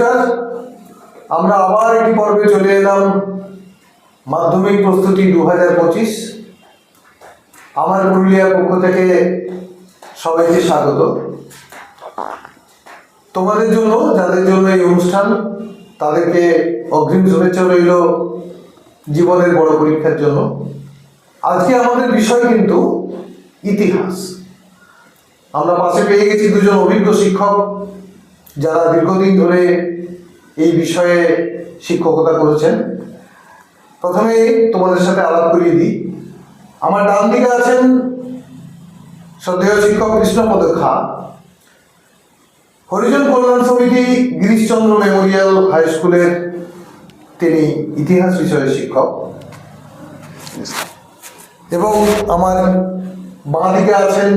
নমস্কার, আমরা আবার একটি পর্বে চলে এলাম। মাধ্যমিক প্রস্তুতি 2025। আমার পুরুলিয়ার পক্ষ থেকে সবাইকে স্বাগত। তোমাদের জন্য, যাদের জন্য এই অনুষ্ঠান, তাদেরকে অগ্রিম শুভেচ্ছা রইল জীবনের বড় পরীক্ষার জন্য। আজকে আমাদের বিষয় কিন্তু ইতিহাস। আমরা পাশে পেয়ে গেছি দুজন অভিজ্ঞ শিক্ষক, যারা দীর্ঘদিন ধরে এই বিষয়ে শিক্ষকতা করেছেন। প্রথমে তোমাদের সাথে আলাপ করিয়ে দিই। আমার ডান দিকে আছেন শ্রদ্ধেয় শিক্ষক কৃষ্ণপদ খা, হরিজন কল্যাণ সমিতি গিরিশচন্দ্র মেমোরিয়াল হাই স্কুলের তিনি ইতিহাস বিষয়ের শিক্ষক। এবং আমার বাঁ দিকে আছেন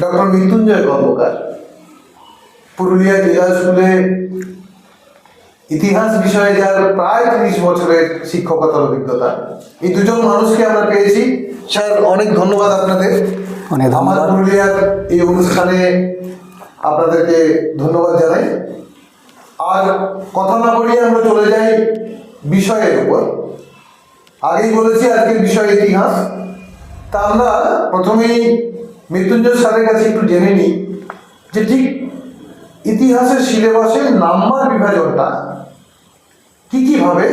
ডক্টর মৃত্যুঞ্জয় কর্মকার, পুরুলিয়া জেলা স্কুলে ইতিহাস বিষয়ে যার প্রায় 30 বছরের শিক্ষকতার অভিজ্ঞতা। এই দুজন মানুষকে আমরা পেয়েছি। স্যার, অনেক ধন্যবাদ আপনাদের। আমার পুরুলিয়ার এই অনুষ্ঠানে আপনাদেরকে ধন্যবাদ জানাই। আর কথা না বলিয়ে আমরা চলে যাই বিষয়ের উপর। আগেই বলেছি আজকের বিষয় ইতিহাস। তা আমরা প্রথমেই মৃত্যুঞ্জয় স্যারের কাছে একটু জেনে নিই যে ঠিক ইতিহাসের সিলেবাসের নাম্বার বিভাজনটা কীভাবে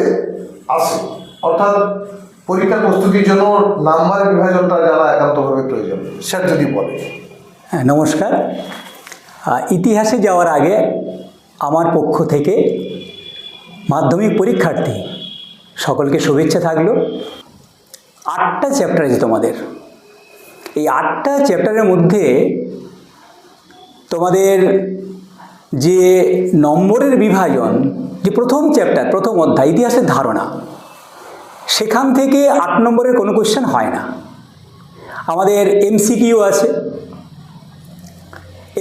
আসে, অর্থাৎ পরীক্ষার প্রস্তুতির জন্য নাম্বার বিভাজনটা জানা একান্তভাবে প্রয়োজন। স্যার যদি বলে। হ্যাঁ, নমস্কার। ইতিহাসে যাওয়ার আগে আমার পক্ষ থেকে মাধ্যমিক পরীক্ষার্থী সকলকে শুভেচ্ছা থাকলো। 8টা চ্যাপ্টার আছে তোমাদের। এই 8টা চ্যাপ্টারের মধ্যে তোমাদের যে নম্বরের বিভাজন, যে প্রথম চ্যাপ্টার, প্রথম অধ্যায় ইতিহাসের ধারণা, সেখান থেকে 8 নম্বরের কোনো কোশ্চেন হয় না। আমাদের এমসিকিউ আছে,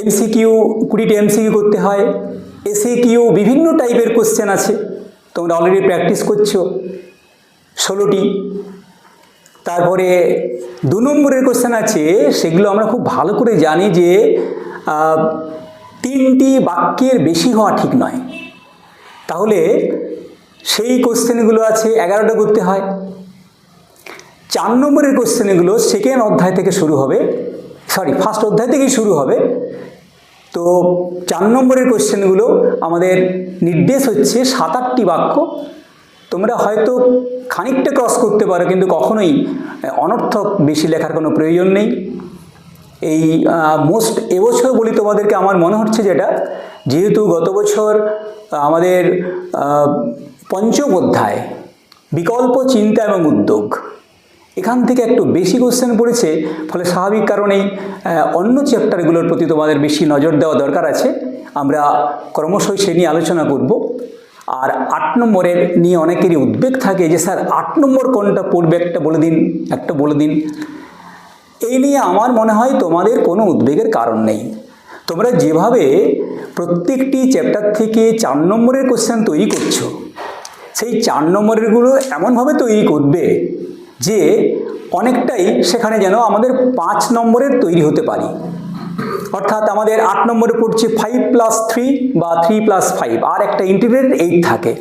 এমসিকিউ 20টি এমসিকিউ করতে হয়। এসএকিউ বিভিন্ন টাইপের কোশ্চেন আছে, তোমরা অলরেডি প্র্যাকটিস করছো 16টি। তারপরে 2 নম্বরের কোশ্চেন আছে, সেগুলো আমরা খুব ভালো করে জানি যে 3টি বাক্যের বেশি হওয়া ঠিক নয়। তাহলে সেই কোশ্চেনগুলো আছে 11টা করতে হয়। 4 নম্বরের কোশ্চেনগুলো সেকেন্ড অধ্যায় থেকে শুরু হবে, ফার্স্ট অধ্যায় থেকেই শুরু হবে। তো 4 নম্বরের কোশ্চেনগুলো আমাদের নির্দেশ হচ্ছে 7-8টি বাক্য। তোমরা হয়তো খানিকটা ক্রস করতে পারো, কিন্তু কখনোই অনর্থক বেশি লেখার কোনো প্রয়োজন নেই। এই এবছর বলি তোমাদেরকে, আমার মনে হচ্ছে যেটা, যেহেতু গত বছর আমাদের 5ম অধ্যায় বিকল্প চিন্তা এবং উদ্যোগ, এখান থেকে একটু বেশি কোশ্চেন পড়েছে, ফলে স্বাভাবিক কারণেই অন্য চ্যাপ্টারগুলোর প্রতি তোমাদের বেশি নজর দেওয়া দরকার আছে। আমরা ক্রমশই সে নিয়ে আলোচনা করব। আর 8 নম্বরের নিয়ে অনেকেরই উদ্বেগ থাকে যে স্যার 8 নম্বর কোনটা পড়বে, একটা বলে দিন। এই নিয়ে আমার মনে হয় তোমাদের কোনো উদ্বেগের কারণ নেই। তোমরা যেভাবে প্রত্যেকটি চ্যাপ্টার থেকে 4 নম্বরের কোশ্চেন তৈরি করছো, সেই 4 নম্বরেরগুলো এমনভাবে তৈরি করবে যে অনেকটাই সেখানে যেন আমাদের 5 নম্বরের তৈরি হতে পারি। অর্থাৎ আমাদের 8 নম্বরে পড়ছে 5+3 বা 3+5, আর একটা ইন্টিগ্রেটেড 8 থাকে।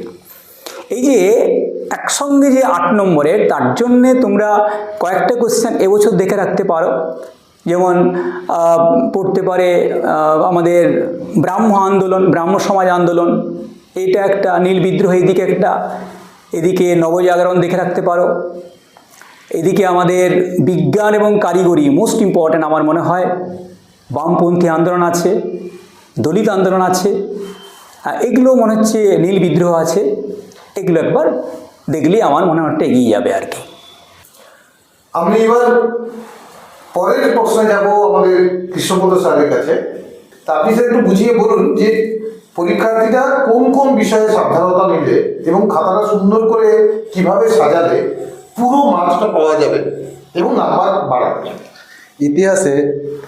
এই যে একসঙ্গে যে 8 নম্বরের, তার জন্যে তোমরা কয়েকটা কোশ্চেন এবছর দেখে রাখতে পারো। যেমন পড়তে পারে আমাদের ব্রাহ্ম সমাজ আন্দোলন, এইটা একটা, নীল বিদ্রোহ এদিকে একটা, এদিকে নবজাগরণ দেখে রাখতে পারো। এদিকে আমাদের বিজ্ঞান এবং কারিগরি, মোস্ট ইম্পর্ট্যান্ট আমার মনে হয়, বামপন্থী আন্দোলন আছে, দলিত আন্দোলন আছে, এগুলো মনে হচ্ছে, নীল বিদ্রোহ আছে। এগুলো একবার দেখলে আমার মনে হয় এগিয়ে যাবে আর কি। আমি এবার পরের প্রশ্নে যাব আমাদের কৃষ্ণপদ স্যারের কাছে। তা আপনি স্যার একটু বুঝিয়ে বলুন যে পরীক্ষার্থীরা কোন কোন বিষয়ে সাবধানতা নিলে এবং খাতাটা সুন্দর করে কিভাবে সাজালে পুরো মার্কসটা পাওয়া যাবে এবং নাম্বার বাড়াবে। ইতিহাসে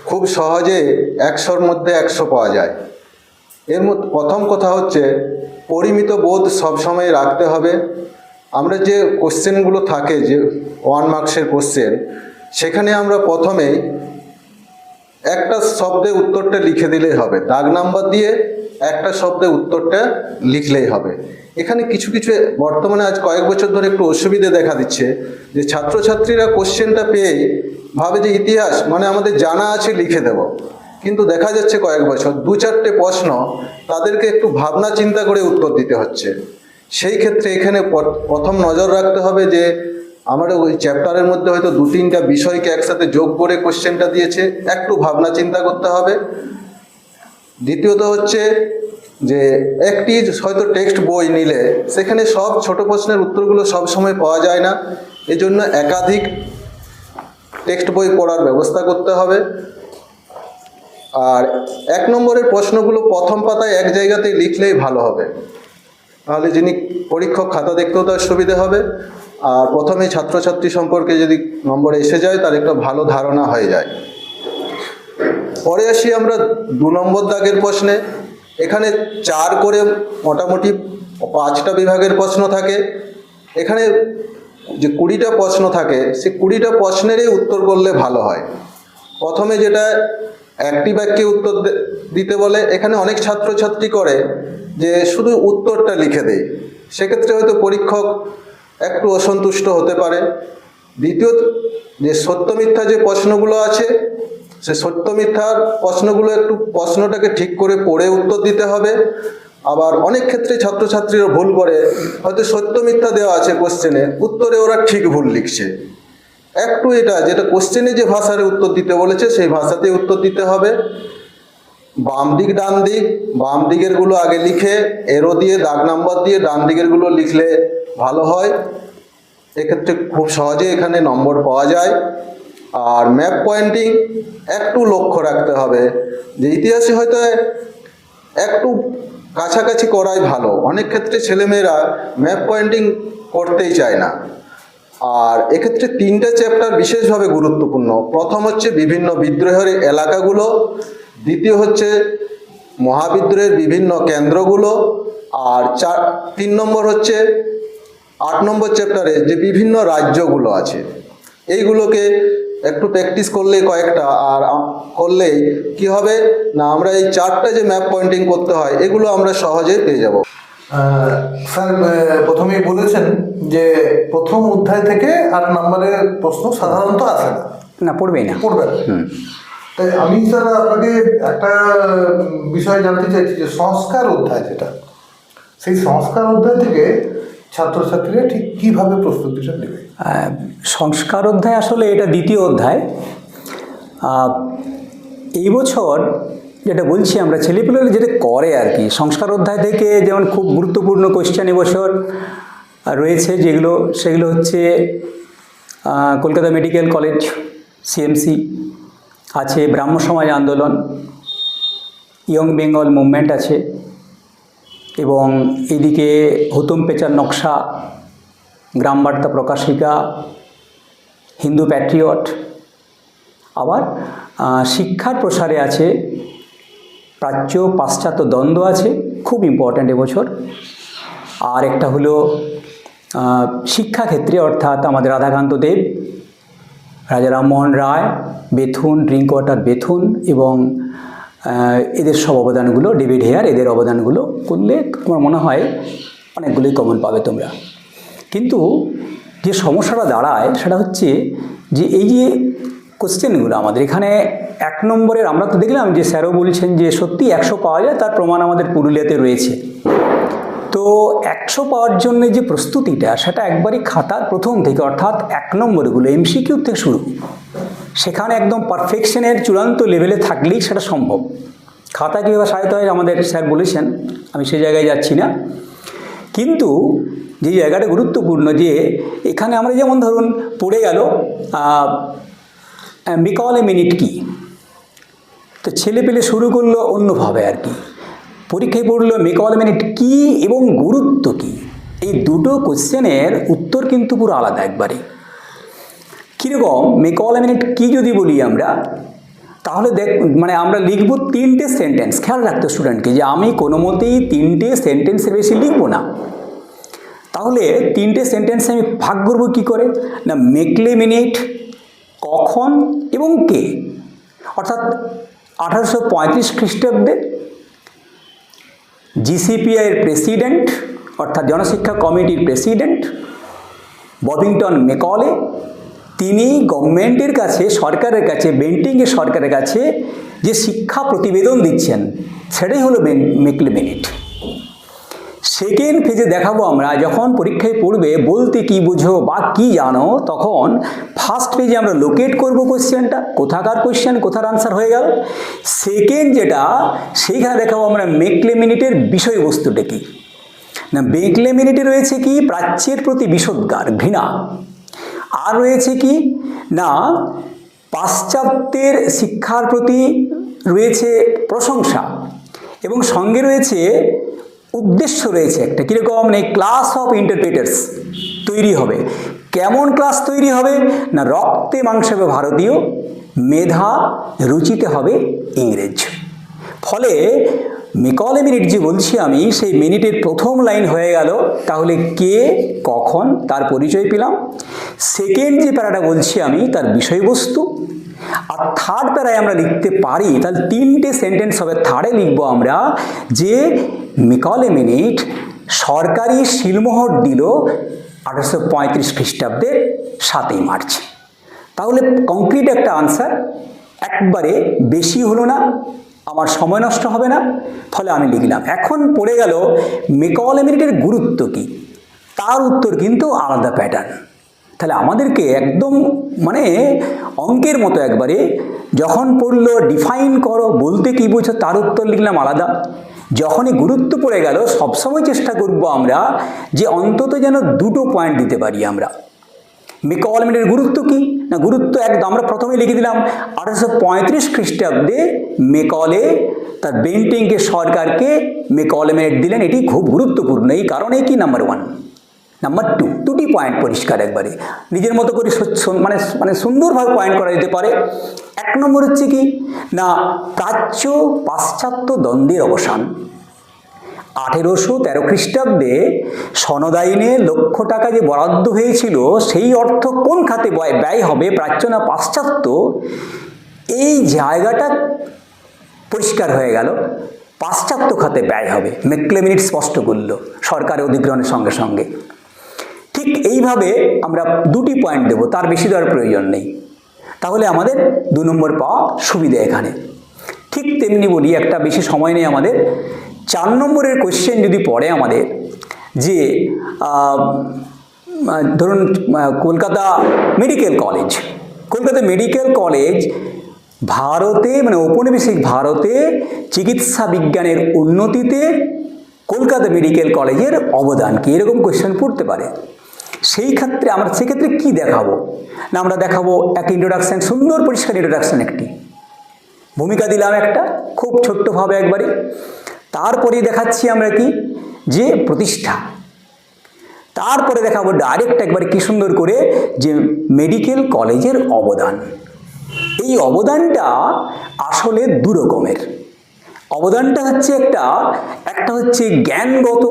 খুব সহজে 100-র মধ্যে 100 পাওয়া যায়। এর মধ্যে প্রথম কথা হচ্ছে পরিমিত বোধ সবসময় রাখতে হবে। আমরা যে কোশ্চেনগুলো থাকে, যে 1 মার্কসের কোশ্চেন, সেখানে আমরা প্রথমেই একটা শব্দে উত্তরটা লিখে দিলেই হবে। দাগ নাম্বার দিয়ে একটা শব্দে উত্তরটা লিখলেই হবে। এখানে কিছু কিছু বর্তমানে আজ কয়েক বছর ধরে একটু অসুবিধে দেখা দিচ্ছে, যে ছাত্রছাত্রীরা কোশ্চেনটা পেয়েই ভাবে যে ইতিহাস মানে আমাদের জানা আছে, লিখে দেব। কিন্তু দেখা যাচ্ছে কয়েক বছর 2-4টে প্রশ্ন তাদেরকে একটু ভাবনা চিন্তা করে উত্তর দিতে হচ্ছে। সেই ক্ষেত্রে এখানে প্রথম নজর রাখতে হবে যে আমরা ওই চ্যাপ্টারের মধ্যে হয়তো 2-3টা বিষয়কে একসাথে যোগ করে কোশ্চেনটা দিয়েছে, একটু ভাবনা চিন্তা করতে হবে। দ্বিতীয়ত হচ্ছে যে একটি হয়তো টেক্সট বই নিলে সেখানে সব ছোট প্রশ্নের উত্তরগুলো সব সময় পাওয়া যায় না, এজন্য একাধিক টেক্সট বই পড়ার ব্যবস্থা করতে হবে। আর 1 নম্বরের প্রশ্নগুলো প্রথম পাতায় এক জায়গাতেই লিখলেই ভালো হবে, তাহলে যিনি পরীক্ষক খাতা দেখতেও তার সুবিধে হবে, আর প্রথমে ছাত্রছাত্রী সম্পর্কে যদি নম্বর এসে যায় তার একটা ভালো ধারণা হয়ে যায়। পরে আসি আমরা 2 নম্বর দাগের প্রশ্নে। এখানে 4 করে মোটামুটি 5টা বিভাগের প্রশ্ন থাকে। এখানে যে 20টা প্রশ্ন থাকে, সে 20টা প্রশ্নেরই উত্তর করলে ভালো হয়। প্রথমে যেটা একটি বাক্যে উত্তর দিতে বলে, এখানে অনেক ছাত্রছাত্রী করে যে শুধু উত্তরটা লিখে দেয়, সেক্ষেত্রে হয়তো পরীক্ষক একটু অসন্তুষ্ট হতে পারে। দ্বিতীয়ত যে সত্য মিথ্যা যে প্রশ্নগুলো আছে, সে সত্য মিথ্যার প্রশ্নগুলো একটু প্রশ্নটাকে ঠিক করে পড়ে উত্তর দিতে হবে। আবার অনেক ক্ষেত্রে ছাত্রছাত্রীরা ভুল করে, হয়তো সত্য মিথ্যা দেওয়া আছে কোশ্চেনে, উত্তরে ওরা ঠিক ভুল লিখছে। একটু এটা যেটা কোশ্চেনে যে ভাষার উত্তর দিতে বলেছে সেই ভাষাতেই উত্তর দিতে হবে। বাম দিক ডান দিক, বাম দিকের গুলো আগে লিখে এরো দিয়ে দাগ নাম্বার দিয়ে ডান দিকের গুলো লিখলে ভালো হয়। এক্ষেত্রে খুব সহজে এখানে নম্বর পাওয়া যায়। আর ম্যাপ পয়েন্টিং একটু লক্ষ্য রাখতে হবে, যে ইতিহাসে হয়তো একটু কাছাকাছি করাই ভালো। অনেক ক্ষেত্রে ছেলেমেয়েরা ম্যাপ পয়েন্টিং করতেই চায় না। আর এক্ষেত্রে 3টে চ্যাপ্টার বিশেষভাবে গুরুত্বপূর্ণ। প্রথম হচ্ছে বিভিন্ন বিদ্রোহের এলাকাগুলো, দ্বিতীয় হচ্ছে মহাবিদ্রোহের বিভিন্ন কেন্দ্রগুলো, আর 3 নম্বর হচ্ছে 8 নম্বর চ্যাপ্টারে যে বিভিন্ন রাজ্যগুলো আছে, এইগুলোকে একটু প্র্যাকটিস করলে কয়েকটা আর করলেই কি হবে না, আমরা এই 4টা যে ম্যাপ পয়েন্টিং করতে হয় এগুলো আমরা সহজেই পেয়ে যাব। স্যার প্রথমেই বলেছেন যে প্রথম অধ্যায় থেকে 8 নম্বরের প্রশ্ন সাধারণত আসে না, না পড়বেই না, পড়বে না। তাই আমি স্যার আপনাকে একটা বিষয় জানতে চাইছি, যে সংস্কার অধ্যায় যেটা, সেই সংস্কার অধ্যায় থেকে ছাত্রছাত্রীরা ঠিক কীভাবে প্রস্তুতিটা নেবে? সংস্কার অধ্যায় আসলে এটা দ্বিতীয় অধ্যায়। এই বছর যেটা বলছি আমরা, ছেলেপুলেরা যেটা করে আর কি, সংস্কার অধ্যায় থেকে যেমন খুব গুরুত্বপূর্ণ কোয়েশ্চেন এবছর রয়েছে যেগুলো, সেগুলো হচ্ছে কলকাতা মেডিকেল কলেজ সিএমসি আছে, ব্রাহ্ম সমাজ আন্দোলন, ইয়ং বেঙ্গল মুভমেন্ট আছে, এবং এদিকে হুতুম পেচার নকশা, গ্রাম বার্তা প্রকাশিকা, হিন্দু প্যাট্রিয়ট। আবার শিক্ষার প্রসারে আছে প্রাচ্য পাশ্চাত্য দ্বন্দ্ব আছে, খুব ইম্পর্ট্যান্ট এবছর। আর একটা হলো শিক্ষাক্ষেত্রে, অর্থাৎ আমাদের রাধাকান্ত দেব, রাজা Rammohan Roy, Bethune, drink water Bethune, এবং এদের সব অবদানগুলো, ডেভিড হেয়ার, এদের অবদানগুলো করলে আমার মনে হয় অনেকগুলোই কমন পাবে তোমরা। কিন্তু যে সমস্যাটা দাঁড়ায় সেটা হচ্ছে যে এই যে কোশ্চেনগুলো আমাদের এখানে 1 নম্বরের, আমরা তো দেখলাম যে স্যারও বলছেন যে সত্যি 100 পাওয়া যায়, তার প্রমাণ আমাদের পুরুলিয়াতে রয়েছে। তো 100 পাওয়ার জন্য যে প্রস্তুতিটা, সেটা একবারই খাতার প্রথম থেকে, অর্থাৎ 1 নম্বরগুলো এমসিকিউ থেকে শুরু, সেখানে একদম পারফেকশনের চূড়ান্ত লেভেলে থাকলেই সেটা সম্ভব। খাতা কীভাবে সাজাতে হয় আমাদের স্যার বলেছেন, আমি সেই জায়গায় যাচ্ছি না। কিন্তু যে জায়গাটা গুরুত্বপূর্ণ, যে এখানে আমরা যেমন ধরুন পড়ে গেল মিকল এ মিনিট কি, তো ছেলে পেলে শুরু করলো অন্যভাবে আর কি, পরীক্ষায় পড়লো মিকল এ মিনিট কি এবং গুরুত্ব কি। এই দুটো কোশ্চেনের উত্তর কিন্তু পুরো আলাদা একবারে। কীরকম, মিকল এ মিনিট কি যদি বলি আমরা, তাহলে মানে আমরা লিখব 3টে সেন্টেন্স। খেয়াল রাখতে স্টুডেন্টকে যে আমি কোনো মতেই 3টে সেন্টেন্সের বেশি লিখবো না। তাহলে 3টে সেন্টেন্সে আমি ভাগ করবো কী করে না, মেকলে মিনিট, কখন এবং কে। অর্থাৎ 1835 খ্রিস্টাব্দে জিসিপিআই এর প্রেসিডেন্ট অর্থাৎ জনশিক্ষা কমিটির প্রেসিডেন্ট ববিংটন মেকলে, তিনি গভর্নমেন্টের কাছে, সরকারের কাছে, বেন্টিংয়ের সরকারের কাছে যে শিক্ষা প্রতিবেদন দিচ্ছেন সেটাই হলো মেকলে মিনিট। সেকেন্ড ফেজে দেখাবো আমরা যখন পরীক্ষায় পড়বে বলতে কি বুঝো বা কি জানো, তখন ফার্স্ট পেজে আমরা লোকেট করব কোশ্চেনটা, কোথাকার কোশ্চেন কোথার আনসার হয়ে গেল। সেকেন্ড যেটা, সেইখানে দেখাবো আমরা মেকলে মিনিটের বিষয়বস্তুটা কি না। মেকলে মিনিটে রয়েছে কি প্রাচ্যের প্রতি বিষোদ্গার, ঘৃণা, আর রয়েছে কি না পাশ্চাত্যের শিক্ষার প্রতি রয়েছে প্রশংসা, এবং সঙ্গে রয়েছে উদ্দেশ্য রয়েছে একটা কীরকম না ক্লাস অফ ইন্টারপ্রেটার্স তৈরি হবে। কেমন ক্লাস তৈরি হবে না রক্তে মাংসে হবে ভারতীয়, মেধা রুচিতে হবে ইংরেজ। ফলে মেকলে মিনিট যে বলছি আমি, সেই মিনিটের প্রথম লাইন হয়ে গেল, তাহলে কে কখন তার পরিচয় পেলাম। সেকেন্ড যে প্যারাটা বলছি আমি তার বিষয়বস্তু, আর থার্ড প্যারায় আমরা লিখতে পারি, তাহলে তিনটে সেন্টেন্স হবে। থার্ডে লিখব আমরা যে মেকলে মিনিট সরকারি সিলমোহর দিল 1835 খ্রিস্টাব্দের 7ই মার্চ। তাহলে কংক্রিট একটা আনসার, একবারে বেশি হলো না, আমার সময় নষ্ট হবে না, ফলে আমি লিখলাম। এখন পড়ে গেল মেকলে মিনিটের গুরুত্ব কী, তার উত্তর কিন্তু আলাদা প্যাটার্ন। তাহলে আমাদেরকে একদম মানে অঙ্কের মতো একবারে যখন পড়লো ডিফাইন করো বলতে কী বোঝো, তার উত্তর লিখলাম আলাদা। যখনই গুরুত্ব পড়ে গেল সবসময় চেষ্টা করব আমরা যে অন্তত যেন দুটো পয়েন্ট দিতে পারি আমরা। মেকলে মিনিটের গুরুত্ব কী না, গুরুত্ব একদম আমরা প্রথমে লিখে দিলাম 1835 খ্রিস্টাব্দে মেকলে তার বেন্টিংকে সরকারকে মেকলে মিনিট দিলেন। এটি খুব গুরুত্বপূর্ণ এই কারণে কি, নাম্বার 1। নাম্বার 2, দুটি পয়েন্ট পরিষ্কার একবারে নিজের মতো করে মানে সুন্দরভাবে পয়েন্ট করা যেতে পারে। 1 নম্বর হচ্ছে কি না প্রাচ্য পাশ্চাত্য দ্বন্দ্বের অবসান। 1813 খ্রিস্টাব্দে সনদ আইনে লক্ষ টাকা যে বরাদ্দ হয়েছিল, সেই অর্থ কোন খাতে ব্যয় হবে, প্রাচ্য না পাশ্চাত্য, এই জায়গাটা পরিষ্কার হয়ে গেল, পাশ্চাত্য খাতে ব্যয় হবে। মেকলে মিনিট স্পষ্ট করল সরকারের অধিগ্রহণের সঙ্গে সঙ্গে। ঠিক এইভাবে আমরা দুটি পয়েন্ট দেব, তার বেশি দেওয়ার প্রয়োজন নেই, তাহলে আমাদের 2 নম্বর পাওয়া সুবিধা এখানে। ঠিক তেমনি বলি, একটা বেশি সময় নেই আমাদের, 4 নম্বরের কোশ্চেন যদি পড়ে আমাদের যে ধরুন কলকাতা মেডিকেল কলেজ ভারতে মানে ঔপনিবেশিক ভারতে চিকিৎসা বিজ্ঞানের উন্নতিতে কলকাতা মেডিকেল কলেজের অবদান কি, এরকম কোশ্চেন পড়তে পারে। সেক্ষেত্রে কি দেখাবো না, আমরা দেখাবো একটা ইন্ট্রোডাকশান, সুন্দর পরিষ্কার ইন্ট্রোডাকশান, একটি ভূমিকা দিলাম একটা খুব ছোট্টভাবে একবারে। তারপরে দেখাচ্ছি আমরা কি যে প্রতিষ্ঠা, তারপরে দেখাবো ডাইরেক্ট একবারে কি সুন্দর করে যে মেডিকেল কলেজের অবদান। এই অবদানটা আসলে 2 রকমের। অবদানটা হচ্ছে একটা হচ্ছে জ্ঞানগত,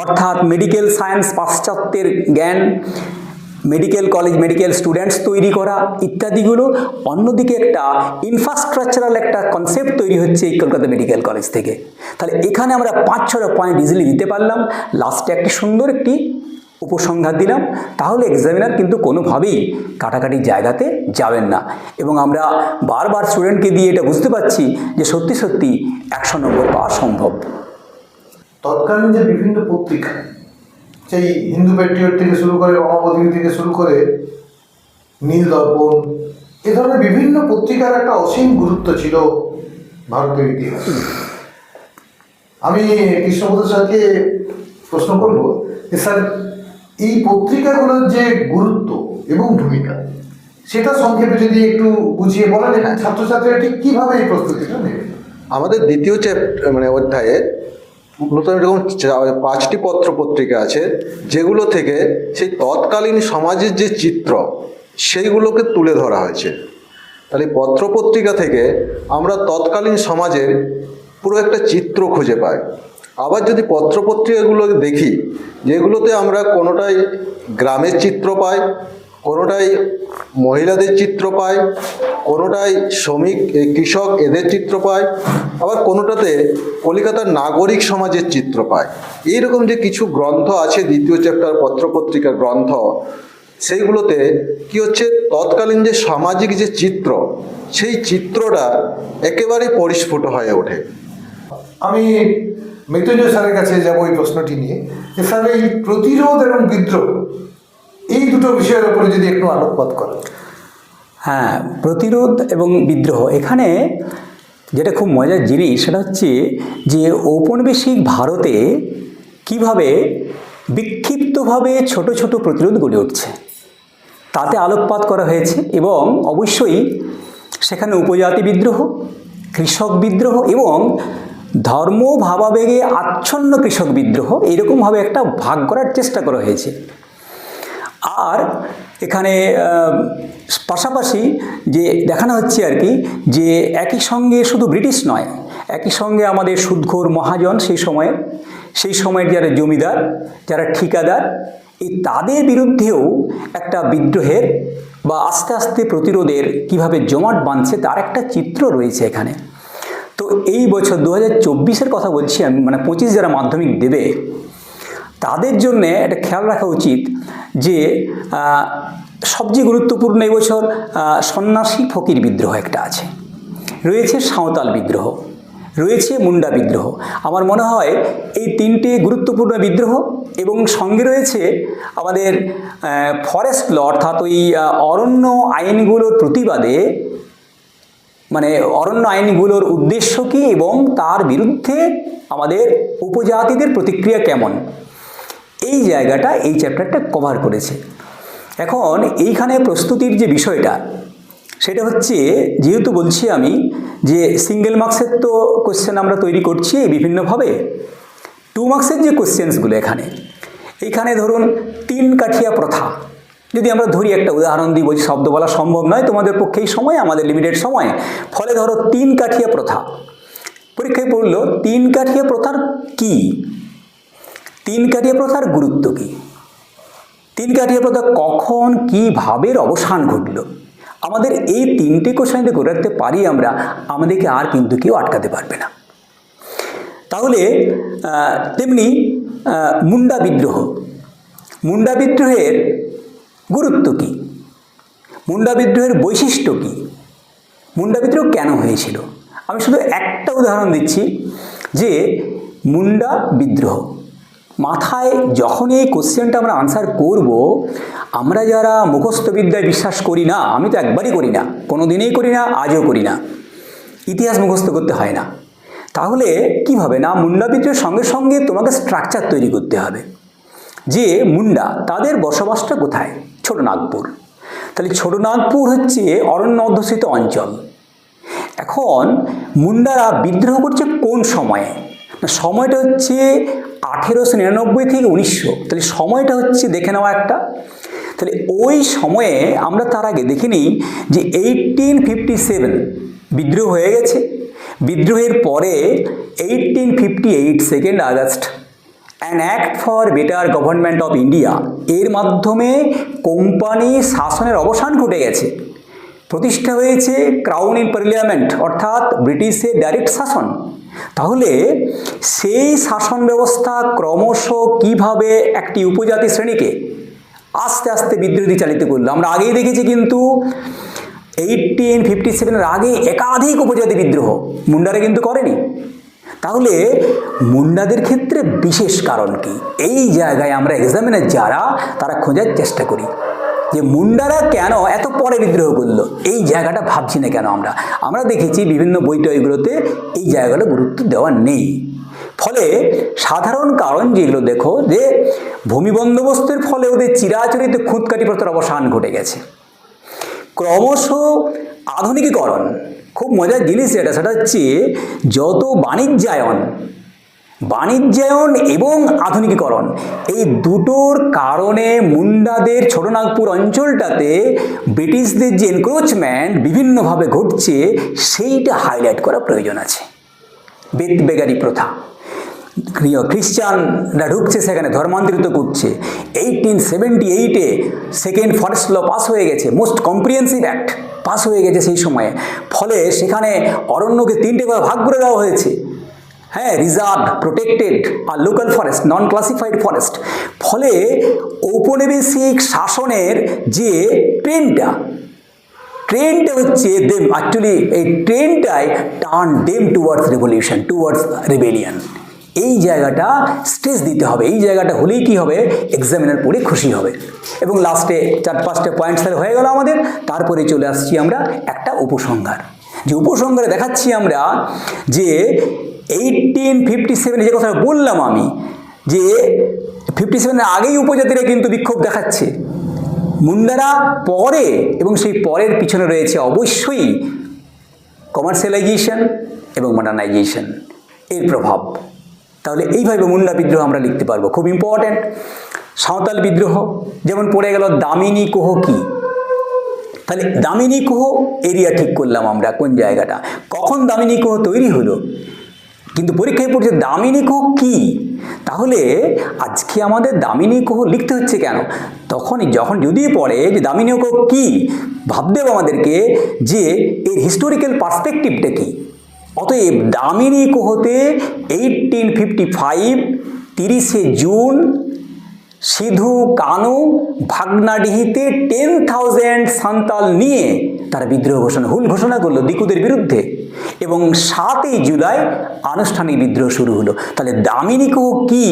অর্থাৎ মেডিকেল সায়েন্স পাশ্চাত্যের জ্ঞান, মেডিকেল কলেজ মেডিকেল স্টুডেন্টস তৈরি করা ইত্যাদিগুলো। অন্যদিকে একটা ইনফ্রাস্ট্রাকচারাল একটা কনসেপ্ট তৈরি হচ্ছে এই কলকাতা মেডিকেল কলেজ থেকে। তাহলে এখানে আমরা 5-6টা পয়েন্ট ইজিলি দিতে পারলাম, লাস্টে একটি সুন্দর একটি উপসংহার দিলাম। তাহলে এক্সামিনার কিন্তু কোনোভাবেই কাটাকাটির জায়গাতে যাবেন না, এবং আমরা বারবার স্টুডেন্টকে দিয়ে এটা বুঝতে পারছি যে সত্যি সত্যি 100 নম্বর পাওয়া সম্ভব। তৎকালীন যে বিভিন্ন পত্রিকা, সেই হিন্দু প্যাট্রিয়ট থেকে শুরু করে, অমাবদী থেকে শুরু করে নীল দর্পণ, এ ধরনের বিভিন্ন পত্রিকার একটা অসীম গুরুত্ব ছিল ভারতের ইতিহাসে। আমি কৃষ্ণপদ স্যারকে প্রশ্ন করব যে স্যার, এই পত্রিকাগুলোর যে গুরুত্ব এবং ভূমিকা, সেটা সংক্ষেপে যদি একটু বুঝিয়ে বলেন, ছাত্রছাত্রীরা ঠিক কীভাবে এই প্রস্তুতিটা নেবে। আমাদের দ্বিতীয় অধ্যায়ে মূলত এরকম 5টি পত্রিকা আছে, যেগুলো থেকে সেই তৎকালীন সমাজের যে চিত্র সেইগুলোকে তুলে ধরা হয়েছে। তাহলে পত্রিকা থেকে আমরা তৎকালীন সমাজের পুরো একটা চিত্র খুঁজে পাই। আবার যদি পত্রিকাগুলো দেখি, যেগুলোতে আমরা কোনোটাই গ্রামের চিত্র পাই, কোনোটাই মহিলাদের চিত্র পায়, কোনোটাই শ্রমিক কৃষক এদের চিত্র পায়, আবার কোনোটাতে কলিকাতার নাগরিক সমাজের চিত্র পায়। এইরকম যে কিছু গ্রন্থ আছে দ্বিতীয় চ্যাপ্টার পত্রপত্রিকার গ্রন্থ, সেইগুলোতে কি হচ্ছে, তৎকালীন যে সামাজিক যে চিত্র, সেই চিত্রটা একেবারে পরিস্ফুট হয়ে ওঠে। আমি মৃত্যুঞ্জয় স্যারের কাছে যাবো এই প্রশ্নটি নিয়ে, যে স্যার এই প্রতিরোধ এবং বিদ্রোহ এই দুটো বিষয়ের উপরে যদি একটু আলোকপাত করেন। হ্যাঁ, প্রতিরোধ এবং বিদ্রোহ, এখানে যেটা খুব মজার জিনিস সেটা হচ্ছে যে ঔপনিবেশিক ভারতে কিভাবে বিক্ষিপ্তভাবে ছোট ছোট প্রতিরোধ গড়ে উঠছে তাতে আলোকপাত করা হয়েছে। এবং অবশ্যই সেখানে উপজাতি বিদ্রোহ, কৃষক বিদ্রোহ এবং ধর্ম ভাবাবেগে আচ্ছন্ন কৃষক বিদ্রোহ এইরকমভাবে একটা ভাগ করার চেষ্টা করা হয়েছে। আর এখানে পাশাপাশি যে দেখানো হচ্ছে আর কি, যে একই সঙ্গে শুধু ব্রিটিশ নয়, একই সঙ্গে আমাদের সুদখোর মহাজন সেই সময়ের যারা জমিদার, যারা ঠিকাদার, এই তাদের বিরুদ্ধেও একটা বিদ্রোহের বা আস্তে আস্তে প্রতিরোধের কিভাবে জমাট বাঁধছে তার একটা চিত্র রয়েছে এখানে। তো এই বছর 2024-এর কথা বলছি আমি, মানে 25 যারা মাধ্যমিক দেবে তাদের জন্যে একটা খেয়াল রাখা উচিত যে সবচেয়ে গুরুত্বপূর্ণ এবছর সন্ন্যাসী ফকির বিদ্রোহ একটা আছে, রয়েছে সাঁওতাল বিদ্রোহ, রয়েছে মুন্ডা বিদ্রোহ। আমার মনে হয় এই তিনটে গুরুত্বপূর্ণ বিদ্রোহ, এবং সঙ্গে রয়েছে আমাদের ফরেস্ট ল, অর্থাৎ ওই অরণ্য আইনগুলোর প্রতিবাদে, মানে অরণ্য আইনগুলোর উদ্দেশ্য কী এবং তার বিরুদ্ধে আমাদের উপজাতিদের প্রতিক্রিয়া কেমন, এই জায়গাটা এই চ্যাপ্টারটা কভার করেছে। এখন এইখানে প্রস্তুতির যে বিষয়টা সেটা হচ্ছে, যেহেতু বলছি আমি যে সিঙ্গেল মার্কসের তো কোশ্চেন আমরা তৈরি করছি বিভিন্নভাবে, 2 মার্কসের যে কোশ্চেন্সগুলো এইখানে ধরুন 3 কাঠিয়া প্রথা, যদি আমরা ধরি একটা উদাহরণ দিই, বলছি শব্দ বলা সম্ভব নয় তোমাদের পক্ষে এই সময়, আমাদের লিমিটেড সময়, ফলে ধরো 3 কাঠিয়া প্রথা পরীক্ষায় পড়লো। 3 কাঠিয়া প্রথার কি, 3 কাঠিয়া প্রথার গুরুত্ব কী, 3 কাঠিয়া প্রথা কখন কীভাবে অবসান ঘটলো, আমাদের এই 3টে কোশ্চেন যদি করে রাখতে পারি আমরা, আমাদেরকে আর কিন্তু কেউ আটকাতে পারবে না। তাহলে তেমনি মুন্ডা বিদ্রোহের গুরুত্ব কী, মুন্ডা বিদ্রোহের বৈশিষ্ট্য কী, মুন্ডা বিদ্রোহ কেন হয়েছিল, আমি শুধু একটা উদাহরণ দিচ্ছি যে মুন্ডা বিদ্রোহ মাথায় যখন এই কোশ্চেনটা আমরা আনসার করব, আমরা যারা মুখস্থ বিদ্যায় বিশ্বাস করি না, আমি তো একবারই করি না, কোনো দিনেই করি না, আজও করি না, ইতিহাস মুখস্থ করতে হয় না, তাহলে কীভাবে না, মুন্ডা বিদ্রোহের সঙ্গে সঙ্গে তোমাকে স্ট্রাকচার তৈরি করতে হবে যে মুন্ডা তাদের বসবাসটা কোথায়, ছোটনাগপুর। তাহলে ছোটনাগপুর হচ্ছে অরণ্য অধ্যুষিত অঞ্চল। এখন মুন্ডারা বিদ্রোহ করছে কোন সময়ে, না সময়টা হচ্ছে 1899 থেকে 1900, তাহলে সময়টা হচ্ছে দেখে নেওয়া একটা। তাহলে ওই সময়ে আমরা তার আগে দেখে নিই যে 1857 বিদ্রোহ হয়ে গেছে। বিদ্রোহের পরে 1858 2 August an act for better government of India, এর মাধ্যমে কোম্পানি শাসনের অবসান ঘটে গেছে, প্রতিষ্ঠা হয়েছে ক্রাউন ইন পার্লিয়ামেন্ট, অর্থাৎ ব্রিটিশের ডাইরেক্ট শাসন। তাহলে সেই শাসন ব্যবস্থা ক্রমশ কিভাবে একটি উপজাতি শ্রেণীকে আস্তে আস্তে বিদ্রোহী চালিত করলো, আমরা আগেই দেখেছি। কিন্তু 1857-এর আগে একাধিক উপজাতি বিদ্রোহ মুন্ডারা কিন্তু করেনি। তাহলে মুন্ডাদের ক্ষেত্রে বিশেষ কারণ কি, এই জায়গায় আমরা এক্সামিনার যারা তারা খোঁজার চেষ্টা করি যে মুন্ডারা কেন এত পরে বিদ্রোহ করলো, এই জায়গাটা ভাবছি না কেন। আমরা দেখেছি বিভিন্ন বইটইগুলোতে এই জায়গাগুলো গুরুত্ব দেওয়া নেই। ফলে সাধারণ কারণ যেগুলো দেখো, যে ভূমি বন্দোবস্তের ফলে ওদের চিরাচরিত খুঁতকাটি প্রথার অবসান ঘটে গেছে, ক্রমশ আধুনিকীকরণ। খুব মজার জিনিস যেটা, সেটা হচ্ছে যত বাণিজ্যায়ন এবং আধুনিকীকরণ, এই দুটোর কারণে মুন্ডাদের ছোটনাগপুর অঞ্চলটাতে ব্রিটিশদের যে এনক্রোচমেন্ট বিভিন্নভাবে ঘটছে, সেইটা হাইলাইট করা প্রয়োজন আছে। বেতবেগারি প্রথা, খ্রিস্টানরা ঢুকছে সেখানে, ধর্মান্তরিত করছে। 1878-এ সেকেন্ড ফরেস্ট ল পাস হয়ে গেছে, মোস্ট কম্প্রিহেন্সিভ অ্যাক্ট পাস হয়ে গেছে সেই সময়ে। ফলে সেখানে অরণ্যকে 3টে ভাগ করে দেওয়া হয়েছে, হ্যাঁ, রিজার্ভ, প্রোটেক্টেড আর local forest, non classified forest. ফলে ঔপনিবেশিক শাসনের যে ট্রেনটা হচ্ছে দেম, অ্যাকচুয়ালি এই ট্রেনটাই turn them towards revolution, towards rebellion. এই জায়গাটা স্ট্রেস দিতে হবে, এই জায়গাটা হলেই কি হবে, এক্সামিনার পড়ে খুশি হবে। এবং লাস্টে 4-5টা পয়েন্টস তাহলে হয়ে গেল আমাদের। তারপরে চলে আসছি আমরা একটা উপসংহার, যে উপসংহারে দেখাচ্ছি আমরা যে 1857 যে কথা বললাম আমি, যে 57-এর আগেই উপজাতিরা কিন্তু বিক্ষোভ দেখাচ্ছে, মুন্ডারা পরে, এবং সেই পরের পিছনে রয়েছে অবশ্যই কমার্শিয়ালাইজেশন এবং মডার্নাইজেশন এর প্রভাব। তাহলে এইভাবে মুন্ডা বিদ্রোহ আমরা লিখতে পারবো, খুব ইম্পর্ট্যান্ট। সাঁওতাল বিদ্রোহ যেমন পড়ে গেল দামিনী কোহ কি, তাহলে দামিনী কোহ এরিয়া ঠিক করলাম আমরা কোন জায়গাটা, কখন দামিনী কোহ তৈরি হলো, কিন্তু পরীক্ষায় পড়ছে দামিনী কোহ কি। তাহলে আজকে আমাদের দামিনী কোহ লিখতে হচ্ছে কেন, যখন যদি পড়ে যে দামিনী কোহ কি, ভাবতে হবে আমাদেরকে যে এর হিস্টোরিক্যাল পার্সপেক্টিভটা কী। অতএব দামিনী কোহতে 1855 30শে জুন সিধু কানু ভাগনাডিহিতে 10,000 সান্তাল নিয়ে তারা বিদ্রোহ হুল ঘোষণা করলো দিকুদের বিরুদ্ধে, এবং 7ই জুলাই আনুষ্ঠানিক বিদ্রোহ শুরু হলো। তাহলে দামিনী কোহ কি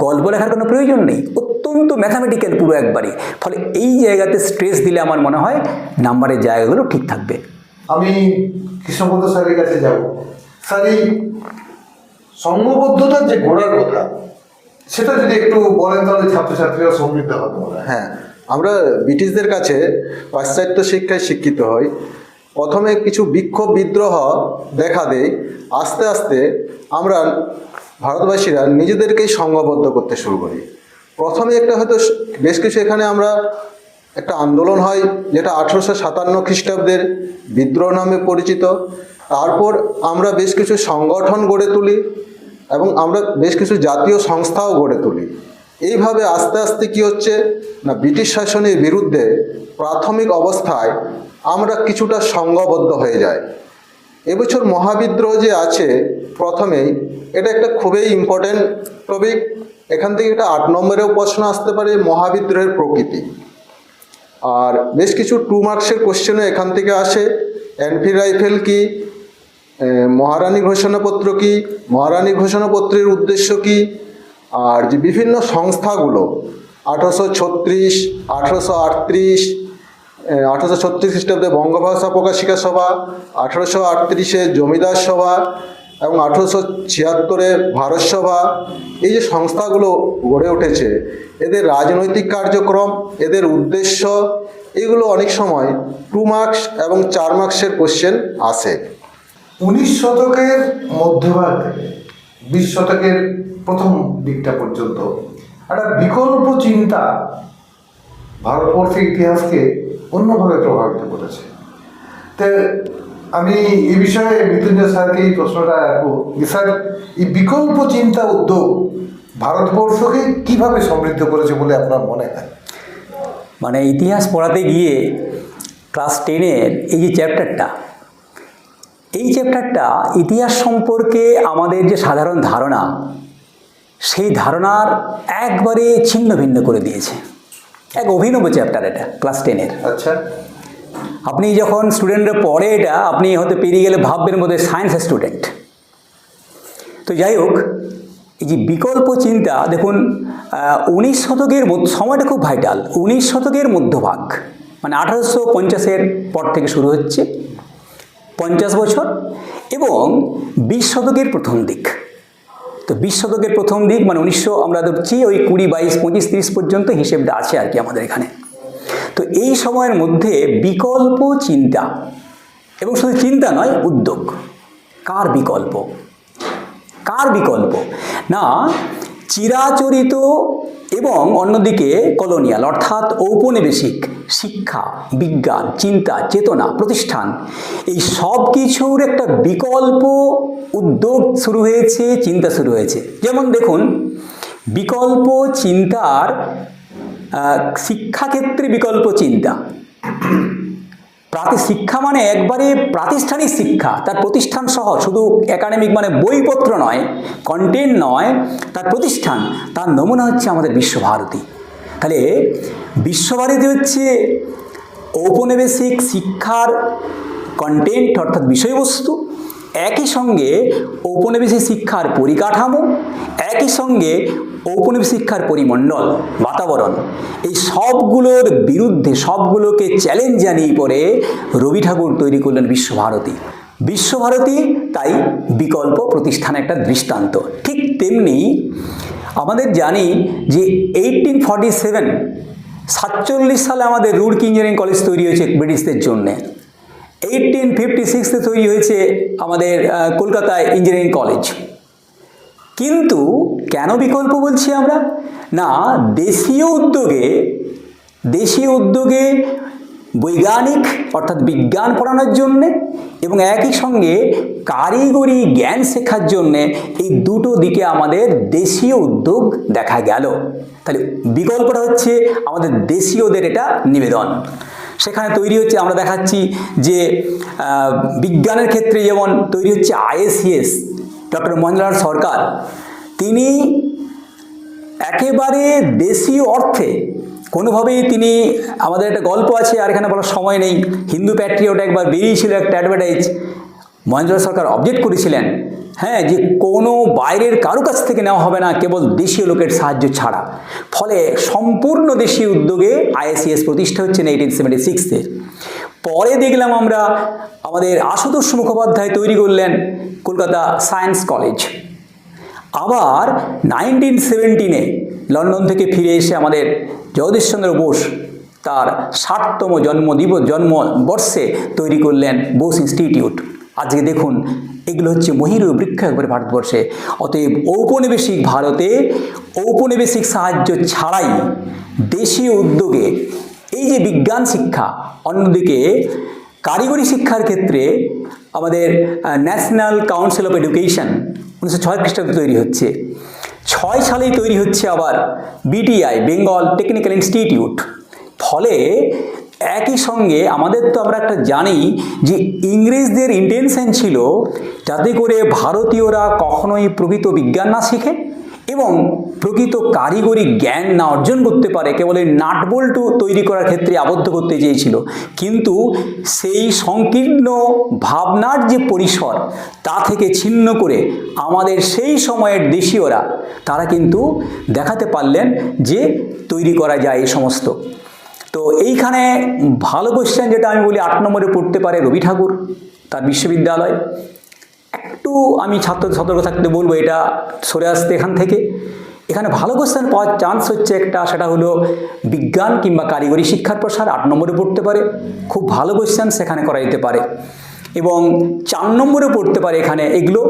গল্প লেখার কোনো প্রয়োজন নেই, অত্যন্ত ম্যাথামেটিক্যাল পুরো একবারে। ফলে এই জায়গাতে স্ট্রেস দিলে আমার মনে হয় নাম্বারের জায়গাগুলো ঠিক থাকবে। আমি কৃষ্ণপদ স্যারের কাছে যাব। স্যার, এই সংঘবদ্ধতার যে গোড়ার কথা, সেটা যদি একটু বলেন তাহলে ছাত্রছাত্রীরা সমৃদ্ধ হবে মনে হয়। হ্যাঁ, আমরা ব্রিটিশদের কাছে পাশ্চাত্য শিক্ষায় শিক্ষিত হই। প্রথমে কিছু বিক্ষোভ বিদ্রোহ দেখা দেয়, আস্তে আস্তে আমরা ভারতবাসীরা নিজেদেরকেই সংঘবদ্ধ করতে শুরু করি। প্রথমে একটা হয়তো বেশ কিছু এখানে আমরা একটা আন্দোলন হয়, যেটা 1857 খ্রিস্টাব্দের বিদ্রোহ নামে পরিচিত। তারপর আমরা বেশ কিছু সংগঠন গড়ে তুলি এবং আমরা বেশ কিছু জাতীয় সংস্থাও গড়ে তুলি। এইভাবে আস্তে আস্তে কি হচ্ছে না, ব্রিটিশ শাসনের বিরুদ্ধে প্রাথমিক অবস্থায় আমরা কিছুটা সংঘবদ্ধ হয়ে যাই। এবছর মহাবিদ্রোহ যে আছে প্রথমেই, এটা একটা খুবই ইম্পর্টেন্ট টপিক। এখান থেকে এটা 8 নম্বরেও প্রশ্ন আসতে পারে, মহাবিদ্রোহের প্রকৃতি। আর বেশ কিছু 2 মার্কসের কোশ্চেনও এখান থেকে আসে। এনফিল্ড রাইফেল কি, মহারানী ঘোষণাপত্র কি, মহারানী ঘোষণাপত্রের উদ্দেশ্য কি, আর যে বিভিন্ন সংস্থাগুলো 1836, 1838, 1836 খ্রিস্টাব্দে বঙ্গভাষা প্রকাশিকা সভা, 1838-এ জমিদার সভা এবং 1876-এ ভারত সভা, এই যে সংস্থাগুলো গড়ে উঠেছে, এদের রাজনৈতিক কার্যক্রম, এদের উদ্দেশ্য, এগুলো অনেক সময় 2 মার্কস এবং 4 মার্কসের কোশ্চেন আসে। 19 শতকের মধ্যভাগ থেকে 20 শতকের প্রথম দিকটা পর্যন্ত একটা বিকল্প চিন্তা ভারতবর্ষের ইতিহাসকে অন্যভাবে প্রভাবিত করেছে। তো আমি এই বিষয়ে মৃত্যুঞ্জয় স্যারকে এই প্রশ্নটা রাখবো যে স্যার, এই বিকল্প চিন্তা উদ্যোগ ভারতবর্ষকে কিভাবে সমৃদ্ধ করেছে বলে আপনার মনে হয়? মানে ইতিহাস পড়াতে গিয়ে ক্লাস 10-এর এই যে চ্যাপ্টারটা, এই চ্যাপ্টারটা ইতিহাস সম্পর্কে আমাদের যে সাধারণ ধারণা, সেই ধারণার একবারে ছিন্ন ভিন্ন করে দিয়েছে। এক অভিনব চ্যাপ্টার এটা ক্লাস 10-এর। আচ্ছা, আপনি যখন স্টুডেন্টরা পড়ে এটা, আপনি হয়তো পেরিয়ে গেলে ভাববেন বোধহয় সায়েন্সের স্টুডেন্ট। তো যাই হোক, এই যে বিকল্প চিন্তা দেখুন, 19 শতকের সময়টা খুব ভাইটাল। 19 শতকের মধ্যভাগ, মানে 1850-এর পর থেকে শুরু হচ্ছে, 50 বছর, এবং 20 শতকের প্রথম দিক। তো 20 শতকের প্রথম দিক মানে 1900, আমরা ধরছি ওই 20, 22, 25, 30 পর্যন্ত হিসেবটা আছে আর কি আমাদের এখানে। তো এই সময়ের মধ্যে বিকল্প চিন্তা, এবং শুধু চিন্তা নয়, উদ্যোগ। কার বিকল্প? কার বিকল্প? না, চিরাচরিত এবং অন্যদিকে কলোনিয়াল অর্থাৎ ঔপনিবেশিক শিক্ষা, বিজ্ঞান, চিন্তা, চেতনা, প্রতিষ্ঠান, এই সব কিছুর একটা বিকল্প উদ্যোগ শুরু হয়েছে, চিন্তা শুরু হয়েছে। যেমন দেখুন, বিকল্প চিন্তার শিক্ষাক্ষেত্রে বিকল্প চিন্তা, শিক্ষা মানে একবারে প্রাতিষ্ঠানিক শিক্ষা, তার প্রতিষ্ঠান সহ, শুধু একাডেমিক মানে বইপত্র নয়, কন্টেন্ট নয়, তার প্রতিষ্ঠান, তার নমুনা হচ্ছে আমাদের বিশ্বভারতী। তাহলে বিশ্বভারতী হচ্ছে ঔপনিবেশিক শিক্ষার কন্টেন্ট অর্থাৎ বিষয়বস্তু, একই সঙ্গে ঔপনিবেশিক শিক্ষার পরিকাঠামো, একই সঙ্গে ঔপনিবেশিক শিক্ষার পরিমণ্ডল, বাতাবরণ, এই সবগুলোর বিরুদ্ধে, সবগুলোকে চ্যালেঞ্জ জানিয়ে পরে রবি ঠাকুর তৈরি করলেন বিশ্বভারতী। বিশ্বভারতী তাই বিকল্প প্রতিষ্ঠান একটা দৃষ্টান্ত। ঠিক তেমনি আমাদের জানি যে 1847 সালে আমাদের রুড়কি ইঞ্জিনিয়ারিং কলেজ তৈরি হয়েছে ব্রিটিশদের জন্যে। 1856 তৈরি হয়েছে আমাদের কলকাতায় ইঞ্জিনিয়ারিং কলেজ। কিন্তু কেন বিকল্প বলছি আমরা? না, দেশীয় উদ্যোগে বৈজ্ঞানিক অর্থাৎ বিজ্ঞান পড়ানোর জন্যে এবং একই সঙ্গে কারিগরি জ্ঞান শেখার জন্যে, এই দুটো দিকে আমাদের দেশীয় উদ্যোগ দেখা গেল। তাহলে বিকল্পটা হচ্ছে আমাদের দেশীয়দের এটা নিবেদন। সেখানে তৈরি হচ্ছে, আমরা দেখাচ্ছি যে বিজ্ঞানের ক্ষেত্রে যেমন তৈরি হচ্ছে ISCS, ডক্টর মহেন্দ্রনাথ সরকার, তিনি একেবারে দেশীয় অর্থে কোনোভাবেই তিনি, আমাদের একটা গল্প আছে আর এখানে বলার সময় নেই, হিন্দু প্যাট্রিয়ট একবার বেরিয়েছিল একটা অ্যাডভার্টাইজ, মহেন্দ্রনাথ সরকার অবজেক্ট করেছিলেন, হ্যাঁ, যে কোনো বাইরের কারো কাছ থেকে নেওয়া হবে না, কেবল দেশীয় লোকের সাহায্য ছাড়া। ফলে সম্পূর্ণ দেশীয় উদ্যোগে ISCS প্রতিষ্ঠা হচ্ছেন 1876-এ। পরে দেখলাম আমরা আমাদের আশুতোষ মুখোপাধ্যায় তৈরি করলেন কলকাতা সায়েন্স কলেজ। আবার 1917-এ লন্ডন থেকে ফিরে এসে আমাদের জগদীশচন্দ্র বোস তার 60তম জন্মবর্ষে তৈরি করলেন বোস ইনস্টিটিউট। আজকে দেখুন, এগুলো হচ্ছে মহিরু বৃক্ষ একবারে ভারতবর্ষে। অতএব ঔপনিবেশিক ভারতে ঔপনিবেশিক সাহায্য ছাড়াই দেশীয় উদ্যোগে এই যে বিজ্ঞান শিক্ষা, অন্যদিকে কারিগরি শিক্ষার ক্ষেত্রে আমাদের ন্যাশনাল কাউন্সিল অফ এডুকেশন 1906 খ্রিস্টাব্দে তৈরি হচ্ছে। 6 সালেই তৈরি হচ্ছে আবার BTI, বেঙ্গল টেকনিক্যাল ইনস্টিটিউট। ফলে একই সঙ্গে আমাদের তো আমরা একটা জানি যে ইংরেজদের ইন্টেনশন ছিল যাতে করে ভারতীয়রা কখনোই প্রকৃত বিজ্ঞান না শিখে এবং প্রকৃত কারিগরি জ্ঞান না অর্জন করতে পারে, কেবল এই নাটবল্টু তৈরি করার ক্ষেত্রে আবদ্ধ করতে চেয়েছিল। কিন্তু সেই সংকীর্ণ ভাবনার যে পরিসর, তা থেকে ছিন্ন করে আমাদের সেই সময়ের দেশীয়রা তারা কিন্তু দেখাতে পারলেন যে তৈরি করা যায় এই সমস্ত। তো এইখানে ভালো কোশ্চেন যেটা আমি বলি 8 নম্বরে পড়তে পারে রবি ঠাকুর, তার বিশ্ববিদ্যালয়। একটু আমি ছাত্রদের সতর্ক থাকতে বলবো, এটা সরে আসতে এখান থেকে। এখানে ভালো কোশ্চেন পাওয়ার চান্স হচ্ছে একটা, সেটা হলো বিজ্ঞান কিংবা কারিগরি শিক্ষার প্রসার, 8 নম্বরে পড়তে পারে, খুব ভালো কোশ্চেন সেখানে করা যেতে পারে। এবং 4 নম্বরে পড়তে পারে এখানে এগুলো।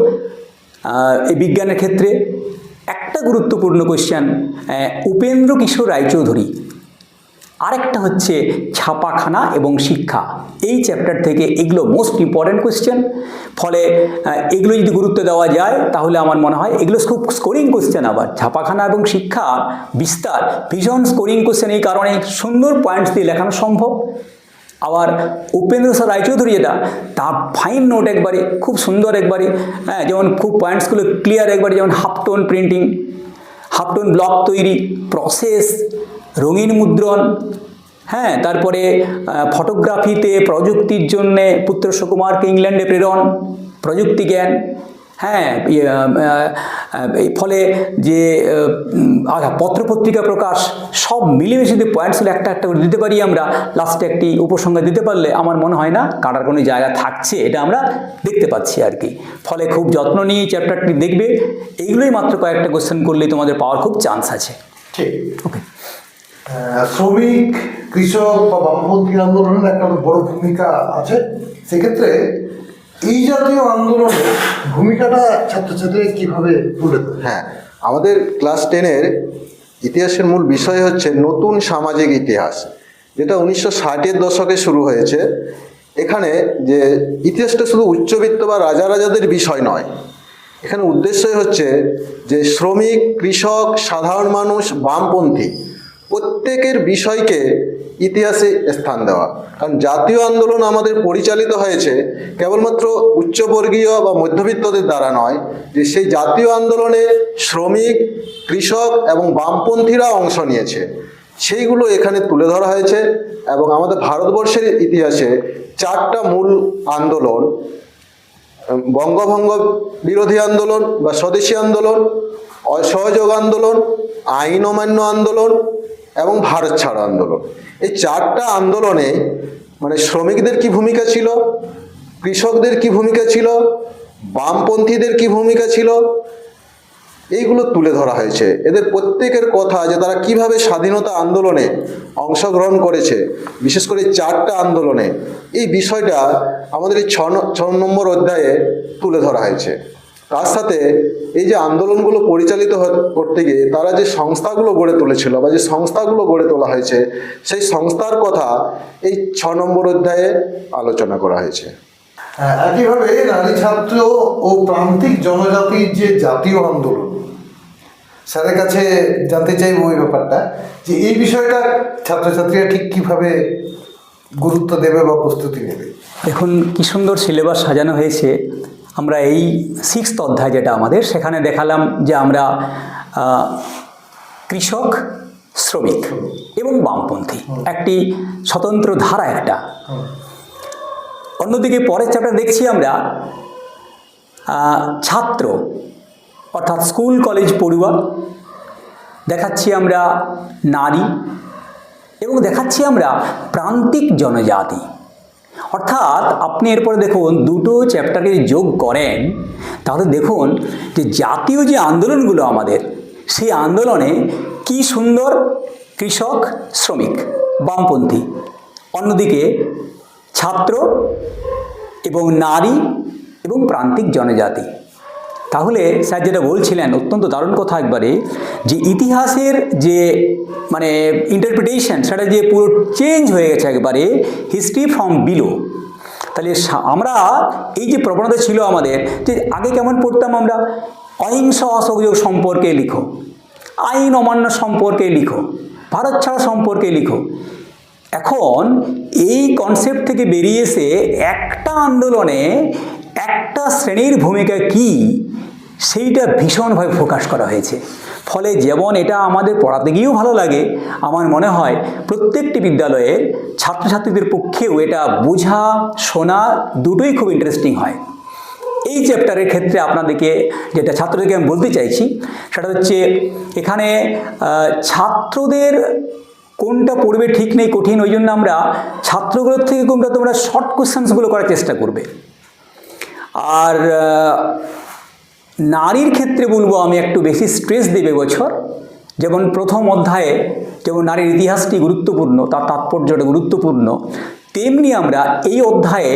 এই বিজ্ঞানের ক্ষেত্রে একটা গুরুত্বপূর্ণ কোশ্চেন উপেন্দ্র কিশোর রায়চৌধুরী, আরেকটা হচ্ছে ছাপাখানা এবং শিক্ষা। এই চ্যাপ্টার থেকে এগুলো মোস্ট ইম্পর্ট্যান্ট কোশ্চেন। ফলে এগুলো যদি গুরুত্ব দেওয়া যায় তাহলে আমার মনে হয় এগুলো খুব স্কোরিং কোশ্চেন। আবার ছাপাখানা এবং শিক্ষা বিস্তার ভীষণ স্কোরিং কোশ্চেন, এই কারণে সুন্দর পয়েন্টস দিয়ে লেখানো সম্ভব। আবার উপেন্দ্র রায়চৌধুরী যেটা, তার ফাইন নোট একবারে খুব সুন্দর একবারে, হ্যাঁ, যেমন খুব পয়েন্টসগুলো ক্লিয়ার একবারে, যেমন হাফটোন প্রিন্টিং, হাফটোন ব্লক তৈরি, প্রসেস, রঙিন মুদ্রণ, হ্যাঁ, তারপরে ফটোগ্রাফিতে প্রযুক্তির জন্যে পুত্র সুকুমারকে ইংল্যান্ডে প্রেরণ, প্রযুক্তি জ্ঞান, হ্যাঁ, ফলে যে পত্রপত্রিকা প্রকাশ, সব মিলেমিশে যদি পয়েন্টসগুলো একটা একটা করে দিতে পারি আমরা, লাস্টে একটি উপসংহার দিতে পারলে আমার মনে হয় না কাটার কোনো জায়গা থাকছে, এটা আমরা দেখতে পাচ্ছি আর কি। ফলে খুব যত্ন নিয়ে চ্যাপ্টারটি দেখবে। এইগুলোই মাত্র কয়েকটা কোশ্চেন করলেই তোমাদের পাওয়ার খুব চান্স আছে। ঠিক, ওকে। শ্রমিক, কৃষক বা বামপন্থী আন্দোলনের একটা বড় ভূমিকা আছে। সেক্ষেত্রে এই জাতীয় আন্দোলনের ভূমিকাটা ছাত্রছাত্রীরা কিভাবে তুলে ধরে? হ্যাঁ, আমাদের ক্লাস 10-এর ইতিহাসের মূল বিষয় হচ্ছে নতুন সামাজিক ইতিহাস, যেটা 1960-এর দশকে শুরু হয়েছে। এখানে যে ইতিহাসটা শুধু উচ্চবিত্ত বা রাজা রাজাদের বিষয় নয়, এখানে উদ্দেশ্যই হচ্ছে যে শ্রমিক, কৃষক, সাধারণ মানুষ, বামপন্থী প্রত্যেকের বিষয়কে ইতিহাসে স্থান দেওয়া। কারণ জাতীয় আন্দোলন আমাদের পরিচালিত হয়েছে কেবলমাত্র উচ্চবর্গীয় বা মধ্যবিত্তদের দ্বারা নয়, যে সেই জাতীয় আন্দোলনে শ্রমিক, কৃষক এবং বামপন্থীরা অংশ নিয়েছে, সেইগুলো এখানে তুলে ধরা হয়েছে। এবং আমাদের ভারতবর্ষের ইতিহাসে 4টা মূল আন্দোলন, বঙ্গভঙ্গ বিরোধী আন্দোলন বা স্বদেশী আন্দোলন, অসহযোগ আন্দোলন, আইন অমান্য আন্দোলন এবং ভারত ছাড়ো আন্দোলন, এই 4টা আন্দোলনে মানে শ্রমিকদের কি ভূমিকা ছিল, কৃষকদের কি ভূমিকা ছিল, বামপন্থীদের কি ভূমিকা ছিল, এইগুলো তুলে ধরা হয়েছে। এদের প্রত্যেকের কথা, যে তারা কিভাবে স্বাধীনতা আন্দোলনে অংশগ্রহণ করেছে, বিশেষ করে 4টা আন্দোলনে, এই বিষয়টা আমাদের এই 6 নম্বর অধ্যায়ে তুলে ধরা হয়েছে। তার সাথে এই যে আন্দোলনগুলো পরিচালিত করতে গিয়ে তারা যে সংস্থাগুলো গড়ে তুলেছিল বা যে সংস্থাগুলো গড়ে তোলা হয়েছে, সেই সংস্থার কথা এই 6 নম্বর অধ্যায়ে আলোচনা করা হয়েছে। একইভাবে নারী, ছাত্র ও প্রান্তিক জনজাতির যে জাতীয় আন্দোলন, স্যারের কাছে জানতে চাইব ওই ব্যাপারটা, যে এই বিষয়টা ছাত্রছাত্রীরা ঠিক কীভাবে গুরুত্ব দেবে বা প্রস্তুতি নেবে। দেখুন কি সুন্দর সিলেবাস সাজানো হয়েছে। আমরা এই 6th অধ্যায় যেটা আমাদের, সেখানে দেখালাম যে আমরা কৃষক, শ্রমিক এবং বামপন্থী একটি স্বতন্ত্র ধারা একটা। অন্যদিকে পরের চ্যাপ্টার দেখছি আমরা ছাত্র অর্থাৎ স্কুল কলেজ পড়ুয়া, দেখাচ্ছি আমরা নারী এবং দেখাচ্ছি আমরা প্রান্তিক জনজাতি। অর্থাৎ আপনি এরপরে দেখুন দুটো চ্যাপ্টারে যোগ করেন, তাহলে দেখুন যে জাতীয় যে আন্দোলনগুলো আমাদের, সেই আন্দোলনে কি সুন্দর কৃষক, শ্রমিক, বামপন্থী, অন্যদিকে ছাত্র এবং নারী এবং প্রান্তিক জনজাতি। তাহলে স্যার যেটা বলছিলেন অত্যন্ত দারুণ কথা একবারে, যে ইতিহাসের যে মানে ইন্টারপ্রিটেশন, সেটা যে পুরো চেঞ্জ হয়ে গেছে একবারে, হিস্ট্রি ফ্রম বিলো। তাহলে আমরা এই যে প্রবণতা ছিল আমাদের, যে আগে কেমন পড়তাম আমরা, অহিংস অসহযোগ সম্পর্কে লিখো, আইন অমান্য সম্পর্কে লিখো, ভারত ছাড়া সম্পর্কে লিখো। এখন এই কনসেপ্ট থেকে বেরিয়ে এসে একটা আন্দোলনে একটা শ্রেণীর ভূমিকা কি, সেইটা ভীষণভাবে ফোকাস করা হয়েছে। ফলে যেমন এটা আমাদের পড়াতে গিয়েও ভালো লাগে, আমার মনে হয় প্রত্যেকটি বিদ্যালয়ের ছাত্রছাত্রীদের পক্ষেও এটা বোঝা, শোনা দুটোই খুব ইন্টারেস্টিং হয়। এই চ্যাপ্টারের ক্ষেত্রে আপনাদেরকে যেটা ছাত্রদেরকে আমি বলতে চাইছি, সেটা হচ্ছে এখানে ছাত্রদের কোনটা পড়বে ঠিক নেই, কঠিন, ওই জন্য আমরা ছাত্রগুলোর থেকে কোনটা তোমরা শর্ট কোশ্চেন্সগুলো করার চেষ্টা করবে। আর নারীর ক্ষেত্রে বলবো আমি একটু বেশি স্ট্রেস দেবে বছর, যেমন প্রথম অধ্যায়ে যেমন নারীর ইতিহাসটি গুরুত্বপূর্ণ, তার তাৎপর্যটা গুরুত্বপূর্ণ, তেমনি আমরা এই অধ্যায়ে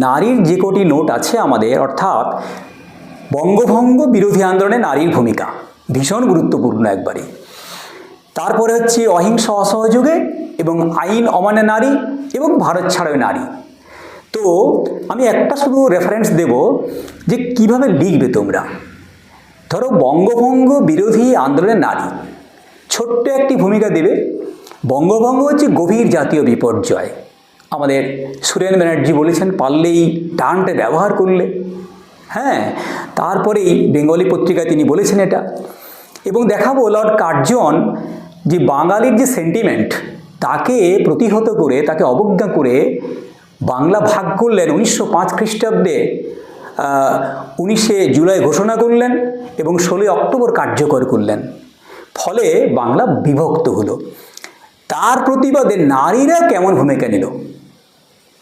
নারীর যে কটি নোট আছে আমাদের, অর্থাৎ বঙ্গভঙ্গ বিরোধী আন্দোলনে নারীর ভূমিকা ভীষণ গুরুত্বপূর্ণ একবারে। তারপরে হচ্ছে অহিংস অসহযোগে এবং আইন অমান্যে নারী এবং ভারত ছাড়াও নারী। তো আমি একটা শুধু রেফারেন্স দেব যে কিভাবে লিখবে তোমরা। ধরো বঙ্গভঙ্গ বিরোধী আন্দোলনের নারী, ছোট্ট একটি ভূমিকা দেবে। বঙ্গভঙ্গ হচ্ছে গভীর জাতীয় বিপর্যয়। আমাদের সুরেন ব্যানার্জি বলেছেন, পারলেই টার্মটা ব্যবহার করলে। হ্যাঁ, তারপরেই বেঙ্গলি পত্রিকায় তিনি বলেছেন এটা। এবং দেখাবো লর্ড কার্জন যে বাঙালির যে সেন্টিমেন্ট, তাকে প্রতিহত করে, তাকে অবজ্ঞা করে বাংলা ভাগ করলেন 1905 খ্রিস্টাব্দে। 19শে জুলাই ঘোষণা করলেন এবং 16ই অক্টোবর কার্যকর করলেন। ফলে বাংলা বিভক্ত হলো। তার প্রতিবাদে নারীরা কেমন ভূমিকা নিল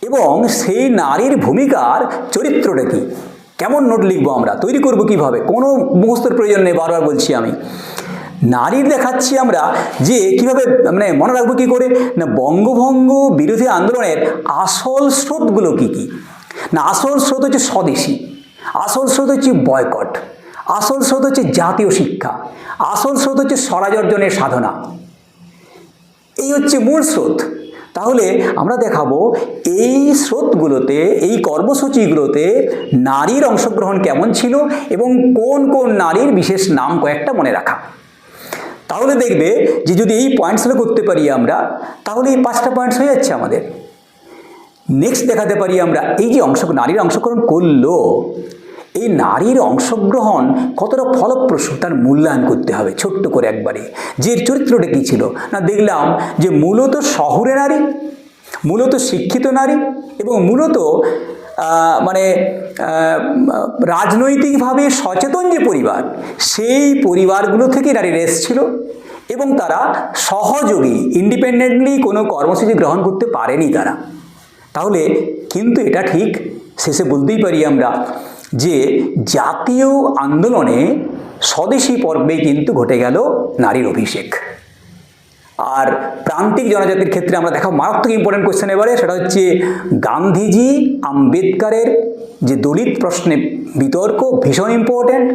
এবং সেই নারীর ভূমিকার চরিত্রটা কী, কেমন নোট লিখবো আমরা, তৈরি করবো কীভাবে, কোনো মুখস্থের প্রয়োজন নেই, বারবার বলছি আমি। নারীর দেখাচ্ছি আমরা যে কীভাবে মানে মনে রাখবো কী করে না, বঙ্গভঙ্গ বিরোধী আন্দোলনের আসল স্রোতগুলো কী কী না, আসল স্রোত হচ্ছে স্বদেশী, আসল স্রোত হচ্ছে বয়কট, আসল স্রোত হচ্ছে জাতীয় শিক্ষা, আসল স্রোত হচ্ছে স্বরাজ অর্জনের সাধনা, এই হচ্ছে মূল স্রোত। তাহলে আমরা দেখাবো এই স্রোতগুলোতে, এই কর্মসূচিগুলোতে নারীর অংশগ্রহণ কেমন ছিল এবং কোন কোন নারীর বিশেষ নাম কয়েকটা মনে রাখা। তাহলে দেখবে যে যদি এই পয়েন্টসগুলো করতে পারি আমরা, তাহলে এই 5টা পয়েন্টস হয়ে যাচ্ছে আমাদের। নেক্সট দেখাতে পারি আমরা এই যে নারীর অংশগ্রহণ করলো, এই নারীর অংশগ্রহণ কতটা ফলপ্রসূ তার মূল্যায়ন করতে হবে ছোট্ট করে একবারে। যে এর চরিত্রটা কী ছিল না, দেখলাম যে মূলত শহুরে নারী, মূলত শিক্ষিত নারী এবং মূলত মানে রাজনৈতিকভাবে সচেতন যে পরিবার, সেই পরিবারগুলো থেকে নারীরা এসেছিল এবং তারা সহযোগী, ইন্ডিপেন্ডেন্টলি কোনো কর্মসূচি গ্রহণ করতে পারেনি তারা। তাহলে কিন্তু এটা ঠিক শেষে বলতেই পারি আমরা যে জাতীয় আন্দোলনে স্বদেশী পর্বেই কিন্তু ঘটে গেল নারীর অভিষেক। আর প্রান্তিক জনজাতির ক্ষেত্রে আমরা দেখা মারাত্মক ইম্পর্টেন্ট কোয়েশ্চেন এবারে, সেটা হচ্ছে গান্ধীজি আম্বেদকারের যে দলিত প্রশ্নে বিতর্ক ভীষণ ইম্পর্টেন্ট,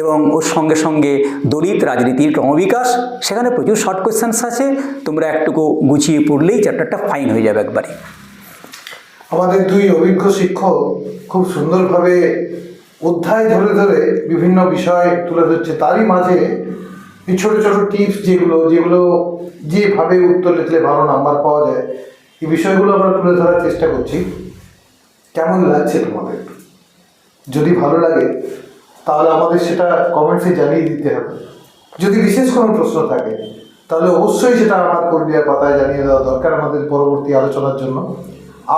এবং ওর সঙ্গে সঙ্গে দলিত রাজনীতির ক্রমবিকাশ, সেখানে প্রচুর শর্ট কোয়েশ্চেন্স আছে, তোমরা একটুকু গুছিয়ে পড়লেই চ্যাপ্টারটা ফাইন হয়ে যাবে একবারে। আমাদের দুই অভিজ্ঞ শিক্ষক খুব সুন্দরভাবে অধ্যায় ধরে ধরে বিভিন্ন বিষয় তুলে ধরছে, তারই মাঝে এই ছোটো ছোটো টিপস যেগুলো যেভাবে উত্তর লিখলে ভালো নাম্বার পাওয়া যায়, এই বিষয়গুলো আমরা তুলে ধরার চেষ্টা করছি। কেমন লাগছে তোমাদের? যদি ভালো লাগে তাহলে আমাদের সেটা কমেন্টসে জানিয়ে দিতে হবে। যদি বিশেষ কোনো প্রশ্ন থাকে তাহলে অবশ্যই সেটা আমার পুরুলিয়ার পাতায় জানিয়ে দেওয়া দরকার আমাদের পরবর্তী আলোচনার জন্য।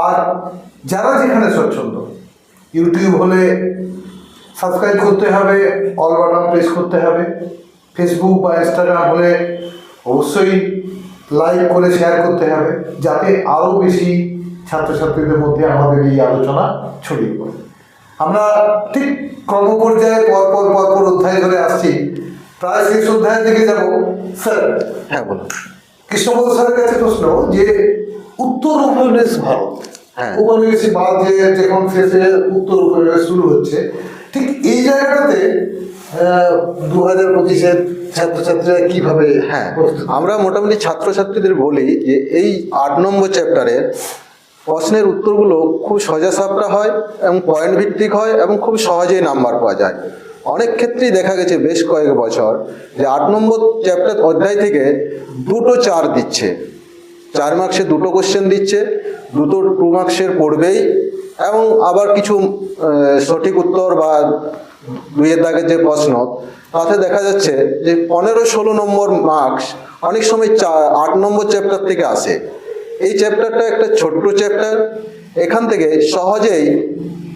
আর যারা যেখানে স্বচ্ছন্দ, ইউটিউব হলে সাবস্ক্রাইব করতে হবে, অল বাটন প্রেস করতে হবে, ফেসবুক বা ইনস্টাগ্রাম হলে অবশ্যই লাইক করে শেয়ার করতে হবে, যাতে আরও বেশি ছাত্রছাত্রীদের মধ্যে আমাদের এই আলোচনা ছড়িয়ে পড়ে। আমরা ঠিক ক্রমপর্যায়ে পরপর অধ্যায় ধরে আসছি, প্রায় শেষ অধ্যায়ের দিকে যাব। স্যার, হ্যাঁ বলুন। কৃষ্ণপদ স্যারের কাছে প্রশ্ন, যে উত্তর উপনিবেশ ভারত, হ্যাঁ, উপনিবেশী বাদ যে যখন শেষে উত্তর উপনিবেশ শুরু হচ্ছে, ঠিক এই জায়গাটাতে 2025-এর ছাত্রছাত্রীরা কিভাবে? হ্যাঁ, আমরা মোটামুটি ছাত্রছাত্রীদের বলি যে এই 8 নম্বর চ্যাপ্টারের প্রশ্নের উত্তরগুলো খুব সোজাসাপটা হয় এবং পয়েন্ট ভিত্তিক হয় এবং খুব সহজেই নাম্বার পাওয়া যায়। অনেক ক্ষেত্রেই দেখা গেছে বেশ কয়েক বছর যে 8 নম্বর চ্যাপ্টার অধ্যায় থেকে 2টো 4 দিচ্ছে, 4 মার্কসে 2টো কোশ্চেন দিচ্ছে, 2 মার্কসের পড়বেই, এবং আবার কিছু সঠিক উত্তর বা 2-এর দাগের যে প্রশ্ন, তাতে দেখা যাচ্ছে যে 15-16 নম্বর মার্কস অনেক সময় 8 নম্বর চ্যাপ্টার থেকে আসে। এই চ্যাপ্টারটা একটা ছোট্ট চ্যাপ্টার, এখান থেকে সহজেই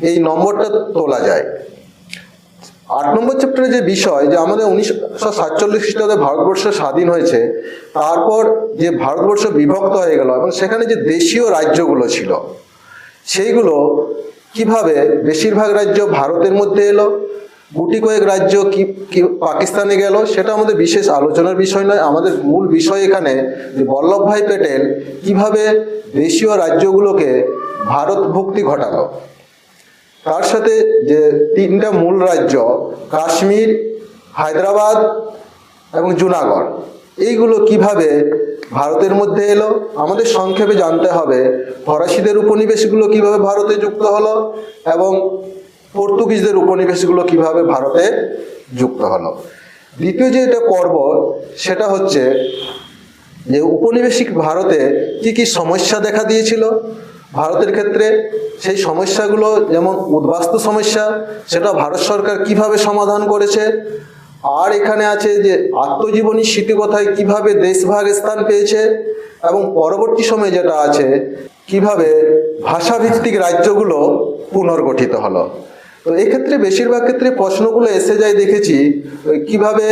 এই নম্বরটা তোলা যায়। 8 নম্বর চ্যাপ্টারে যে বিষয়, যে আমাদের 1947 খ্রিস্টাব্দে ভারতবর্ষ স্বাধীন হয়েছে, তারপর যে ভারতবর্ষ বিভক্ত হয়ে গেল এবং সেখানে যে দেশীয় রাজ্যগুলো ছিল, সেইগুলো কিভাবে বেশিরভাগ রাজ্য ভারতের মধ্যে এলো, গুটি কয়েক রাজ্য কি পাকিস্তানে গেল, সেটা আমাদের বিশেষ আলোচনার বিষয় নয়। আমাদের মূল বিষয় এখানে যে বল্লভভাই প্যাটেল কিভাবে দেশীয় রাজ্যগুলোকে ভারতভুক্তি ঘটালো, তার সাথে যে 3টা মূল রাজ্য কাশ্মীর, হায়দ্রাবাদ এবং জুনাগড়, এইগুলো কিভাবে ভারতের মধ্যে এলো, আমাদের সংক্ষেপে জানতে হবে ফরাসিদের উপনিবেশগুলো কিভাবে ভারতে যুক্ত হলো এবং পর্তুগিজদের উপনিবেশগুলো কিভাবে ভারতে যুক্ত হলো। দ্বিতীয় যে এটা পর্ব, সেটা হচ্ছে যে উপনিবেশিক ভারতে কি কি সমস্যা দেখা দিয়েছিল ভারতের ক্ষেত্রে, সেই সমস্যাগুলো, যেমন উদ্বাস্তু সমস্যা, সেটা ভারত সরকার কিভাবে সমাধান করেছে। আর এখানে আছে যে আত্মজীবনী স্মৃতিকথায় কিভাবে দেশভাগ স্থান পেয়েছে, এবং পরবর্তী সময়ে যেটা আছে কিভাবে ভাষাভিত্তিক রাজ্যগুলো পুনর্গঠিত হলো। তো এক্ষেত্রে বেশিরভাগ ক্ষেত্রে প্রশ্নগুলো এসে যায় দেখেছি, কিভাবে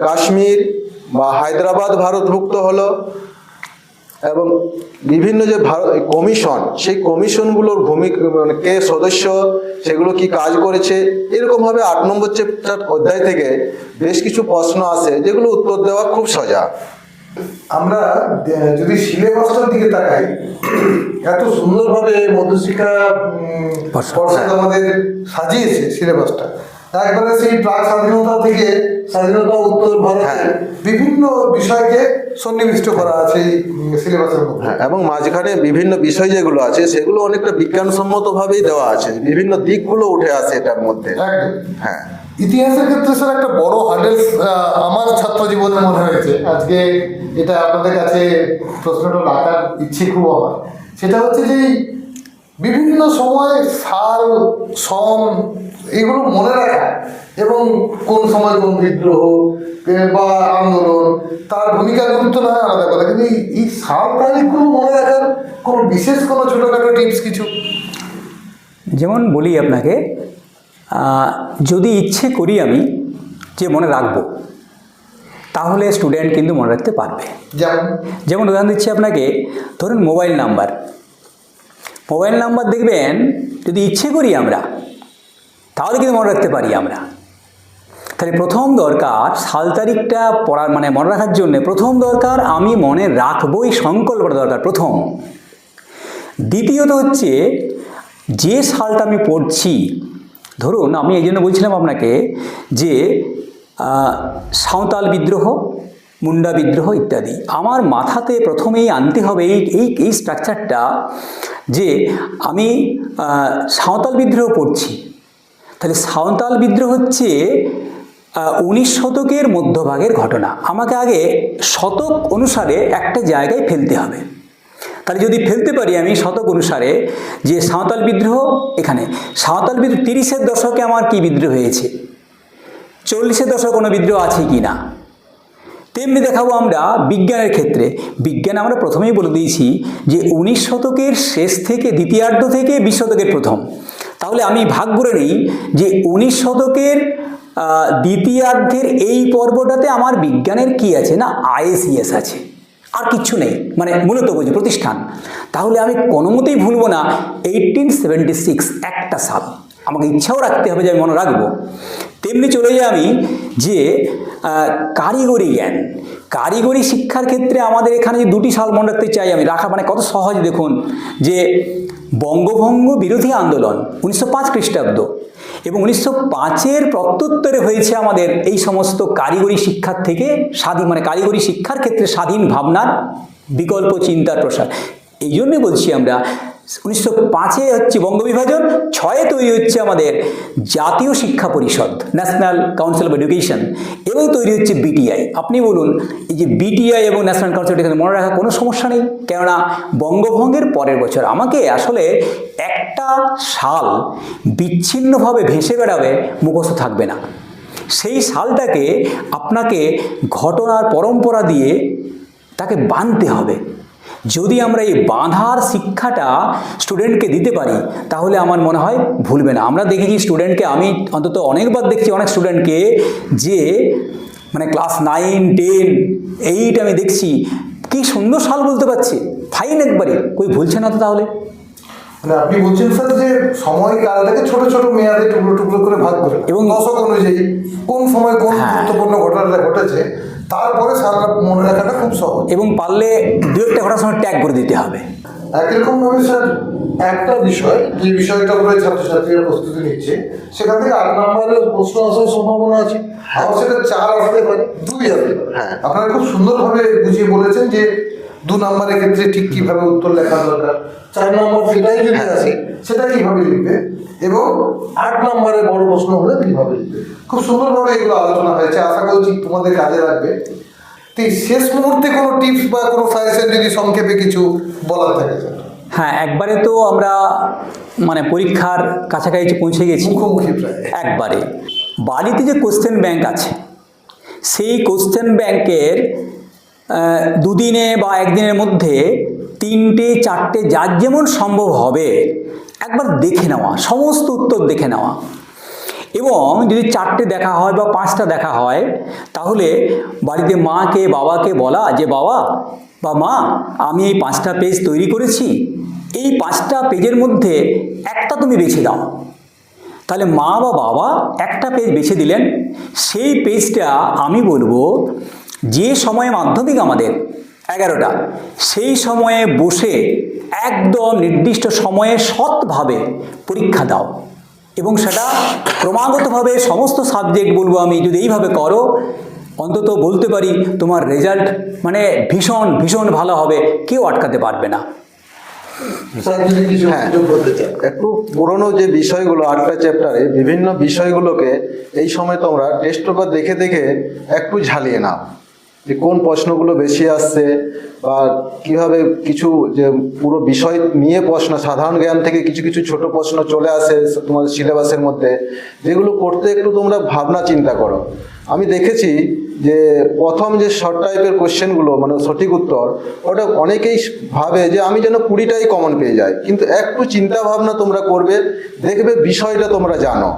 কাশ্মীর বা হায়দ্রাবাদ ভারতভুক্ত হলো, এবং বিভিন্ন যে ভারত কমিশন, সেই কমিশনগুলোর ভূমিকা, মানে কে সদস্য, সেগুলো কি কাজ করেছে, এরকমভাবে 8 নম্বর চ্যাপ্টার অধ্যায় থেকে বেশ কিছু প্রশ্ন আসে, যেগুলো উত্তর দেওয়া খুব সোজা। আমরা যদি সিলেবাসটার দিকে তাকাই, এত সুন্দরভাবে মধ্যশিক্ষা পর্ষদ আমাদের সাজিয়েছে সিলেবাসটা, একবারে সেই প্রাক স্বাধীনতা থেকে স্বাধীনতা উত্তর ভারতে বিভিন্ন বিষয়কে সন্নিবিষ্ট করা আছে এই সিলেবাসের মধ্যে। হ্যাঁ, এবং মাঝখানে বিভিন্ন বিষয় যেগুলো আছে সেগুলো অনেকটা বিজ্ঞানসম্মতভাবেই দেওয়া আছে, বিভিন্ন দিকগুলো উঠে আসে এটার মধ্যে। একদম। হ্যাঁ, ইতিহাসের ক্ষেত্রে স্যার একটা বড় হার্ডেলস আমার ছাত্র জীবনে মনে হয়েছে, আজকে এটা আপনাদের কাছে প্রশ্নটা রাখার ইচ্ছে খুব আমার, সেটা হচ্ছে যে এই বিভিন্ন সময় সাল সন এগুলো মনে রাখা এবং কোন সময় কোন বিদ্রোহ বা আন্দোলন তার ভূমিকা গুরুত্ব না হয় আলাদা কথা, কিন্তু এই সাল তারিখগুলো মনে রাখার কোনো বিশেষ কোনো ছোটোখাটো টিপস কিছু? যেমন বলি আপনাকে, যদি ইচ্ছে করি আমি যে মনে রাখবো, তাহলে স্টুডেন্ট কিন্তু মনে রাখতে পারবে। যেমন উদাহরণ দিচ্ছি আপনাকে, ধরুন মোবাইল নাম্বার দেখবেন যদি ইচ্ছে করি আমরা তাহলে কিন্তু মনে রাখতে পারি আমরা। তাহলে প্রথম দরকার সাল তারিখটা পড়ার মানে মনে রাখার জন্য প্রথম দরকার আমি মনে রাখবই সংকল্পটা দরকার প্রথম। দ্বিতীয়ত হচ্ছে যে সালটা আমি পড়ছি, ধরুন আমি এই জন্য বলছিলাম আপনাকে যে সাঁওতাল বিদ্রোহ, মুন্ডা বিদ্রোহ ইত্যাদি আমার মাথাতে প্রথমেই আনতে হবে এই স্ট্রাকচারটা যে আমি সাঁওতাল বিদ্রোহ পড়ছি। তাহলে সাঁওতাল বিদ্রোহ হচ্ছে 19 শতকের মধ্যভাগের ঘটনা। আমাকে আগে শতক অনুসারে একটা জায়গায় ফেলতে হবে। তাহলে যদি ফেলতে পারি আমি শতক অনুসারে যে সাঁওতাল বিদ্রোহ, এখানে সাঁওতাল বিদ্রোহ 30-এর দশকে আমার কি বিদ্রোহ হয়েছে, 40-এর দশক কোনো বিদ্রোহ আছে কি না। তেমনি দেখাবো আমরা বিজ্ঞানের ক্ষেত্রে। বিজ্ঞান আমরা প্রথমেই বলে দিয়েছি যে 19 শতকের শেষ থেকে দ্বিতীয়ার্ধ থেকে 20 শতকের প্রথম। তাহলে আমি ভাগ করে নিই যে 19 শতকের দ্বিতীয়ার্ধের এই পর্বটাতে আমার বিজ্ঞানের কি আছে না, আইএসিএস আছে, আর কিচ্ছু নেই, মানে মূলত বলছি প্রতিষ্ঠান। তাহলে আমি কোনো মতেই ভুলবো না 1876 একটা সাল, আমাকে ইচ্ছাও রাখতে হবে যে আমি মনে রাখবো। তেমনি চলে যাই আমি যে কারিগরি জ্ঞান, কারিগরি শিক্ষার ক্ষেত্রে আমাদের এখানে যে দুটি সাল মনে রাখতে চাই আমি, রাখা মানে কত সহজ দেখুন, যে বঙ্গভঙ্গ বিরোধী আন্দোলন 1905 খ্রিস্টাব্দ এবং 1905-এর প্রত্যুত্তরে হয়েছে আমাদের এই সমস্ত কারিগরি শিক্ষার থেকে স্বাধীন, মানে কারিগরি শিক্ষার ক্ষেত্রে স্বাধীন ভাবনার বিকল্প চিন্তার প্রসার। এই জন্যই বলছি আমরা 1905-এ হচ্ছে বঙ্গবিভাজন, 6-এ তৈরি হচ্ছে আমাদের জাতীয় শিক্ষা পরিষদ, ন্যাশনাল কাউন্সিল অফ এডুকেশন, এবং তৈরি হচ্ছে বিটিআই। আপনি বলুন এই যে বিটিআই এবং ন্যাশনাল কাউন্সিল অফ এডুকেশন মনে রাখা কোনো সমস্যা নেই, কেননা বঙ্গভঙ্গের পরের বছর। আমাকে আসলে একটা সাল বিচ্ছিন্নভাবে ভেসে বেড়াবে, মুখস্থ থাকবে না। সেই সালটাকে আপনাকে ঘটনার পরম্পরা দিয়ে তাকে বাঁধতে হবে। যদি আমরা এই বাঁধার শিক্ষাটা স্টুডেন্টকে দিতে পারি তাহলে আমার মনে হয় ভুলবে না। আমরা দেখেছি স্টুডেন্টকে, আমি অন্তত অনেকবার দেখছি অনেক স্টুডেন্টকে যে মানে ক্লাস 9, 10, 8 আমি দেখছি কি সুন্দর সাল বলতে পারছে, ফাইন একবারে, কই ভুলছে না তো। তাহলে মানে আপনি বলছেন স্যার যে সময়কালটাকে ছোট ছোট মেয়াদে টুকরো টুকরো করে ভাগ করে এবং দশক অনুযায়ী কোন সময় কোন গুরুত্বপূর্ণ ঘটনাটা ঘটেছে তারপরে সালটা মনে রাখাটা খুব সহজ, এবং পারলে দু একটা ঘটনার সময় ট্যাগ করে দিতে হবে। একরকম ভাবে স্যার একটা বিষয় যে বিষয়টা করে ছাত্রছাত্রীরা প্রস্তুতি নিচ্ছে সেখান থেকে 8 নম্বরের প্রশ্ন আসার সম্ভাবনা আছে, আবার সেটা 4 আসতে পারে, 2 আসতে পারে। আপনারা খুব সুন্দরভাবে বুঝিয়ে বলেছেন যে 2 নম্বরের ক্ষেত্রে ঠিক কিভাবে উত্তর লেখা দরকার, 4 নম্বর সেটাই যদি আসে সেটা কিভাবে লিখবে, এবং 8 নম্বরে বড় প্রশ্ন হলে কিভাবে লিখবে। খুব সুন্দরভাবে এগুলো আলোচনা হয়েছে, আশা করছি তোমাদের কাজে লাগবে। তো শেষ মুহূর্তে কোনো টিপস বা কোনো সাজেশন যদি সংক্ষেপে কিছু বলার থাকে স্যার। হ্যাঁ, একবারে তো আমরা মানে পরীক্ষার কাছাকাছি পৌঁছে গেছি, মুখোমুখি প্রায় একবারে। বাড়িতে যে কোশ্চেন ব্যাংক আছে সেই কোশ্চেন ব্যাংকের 2 দিনে বা 1 দিনের মধ্যে 3টে 4টে যার যেমন সম্ভব হবে একবার দেখে নেওয়া, সমস্ত উত্তর দেখে নেওয়া, এবং যদি 4টে দেখা হয় বা 5টা দেখা হয় তাহলে বাড়িতে মাকে বাবাকে বলা যে বাবা বা মা আমি এই 5টা পেজ তৈরি করেছি, এই 5টা পেজের মধ্যে একটা তুমি বেছে দাও। তাহলে মা বা বাবা একটা পেজ বেছে দিলেন, সেই পেজটা আমি বলবো যে সময়ে মাধ্যমিক আমাদের 11টা, সেই সময়ে বসে একদম নির্দিষ্ট সময়ে সৎভাবে পরীক্ষা দাও। এবং সেটা ক্রমাগতভাবে সমস্ত সাবজেক্ট বলবো আমি, যদি এইভাবে করো অন্তত বলতে পারি তোমার রেজাল্ট মানে ভীষণ ভীষণ ভালো হবে, কেউ আটকাতে পারবে না। স্যার যদি কিছু হ্যাঁ। যোগ করতে চান। একটু পুরনো যে বিষয়গুলো 8টা চ্যাপ্টারে বিভিন্ন বিষয়গুলোকে এই সময় তোমরা টেস্ট পেপার দেখে দেখে একটু ঝালিয়ে নাও, যে কোন প্রশ্নগুলো বেশি আসছে বা কিভাবে কিছু যে পুরো বিষয় নিয়ে প্রশ্ন, সাধারণ জ্ঞান থেকে কিছু কিছু ছোট প্রশ্ন চলে আসে তোমাদের সিলেবাসের মধ্যে, যেগুলো করতে একটু তোমরা ভাবনা চিন্তা করো। আমি দেখেছি যে প্রথম যে শর্ট টাইপের কোশ্চেনগুলো মানে সঠিক উত্তর, ওটা অনেকেই ভাবে যে আমি যেন 20টাই কমন পেয়ে যাই, কিন্তু একটু চিন্তা ভাবনা তোমরা করবে, দেখবে বিষয়টা তোমরা জানো।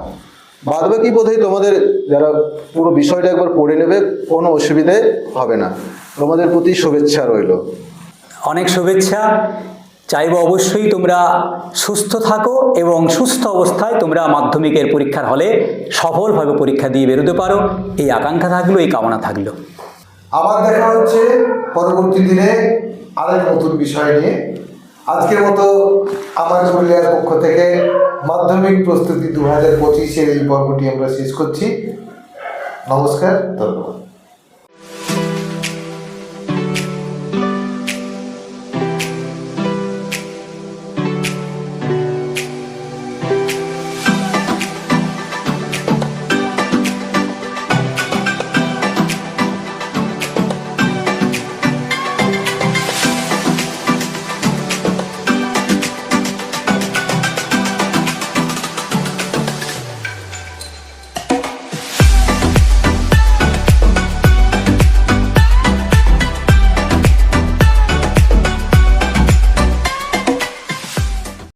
বাদবাকি বোধহয় তোমাদের যারা পুরো বিষয়টা একবার পড়ে নেবে, কোনো অসুবিধে হবে না। তোমাদের প্রতি শুভেচ্ছা রইল। অনেক শুভেচ্ছা। চাইবো অবশ্যই তোমরা সুস্থ থাকো এবং সুস্থ অবস্থায় তোমরা মাধ্যমিকের পরীক্ষার হলে সফলভাবে পরীক্ষা দিয়ে বেরোতে পারো, এই আকাঙ্ক্ষা থাকলো, এই কামনা থাকলো। আবার দেখা হচ্ছে পরবর্তী দিনে আরেক নতুন বিষয় নিয়ে। আজকের মতো আমার পুরুলিয়ার পক্ষ থেকে মাধ্যমিক প্রস্তুতি 2025-এর এই পর্বটি আমরা শেষ করছি। নমস্কার, ধন্যবাদ।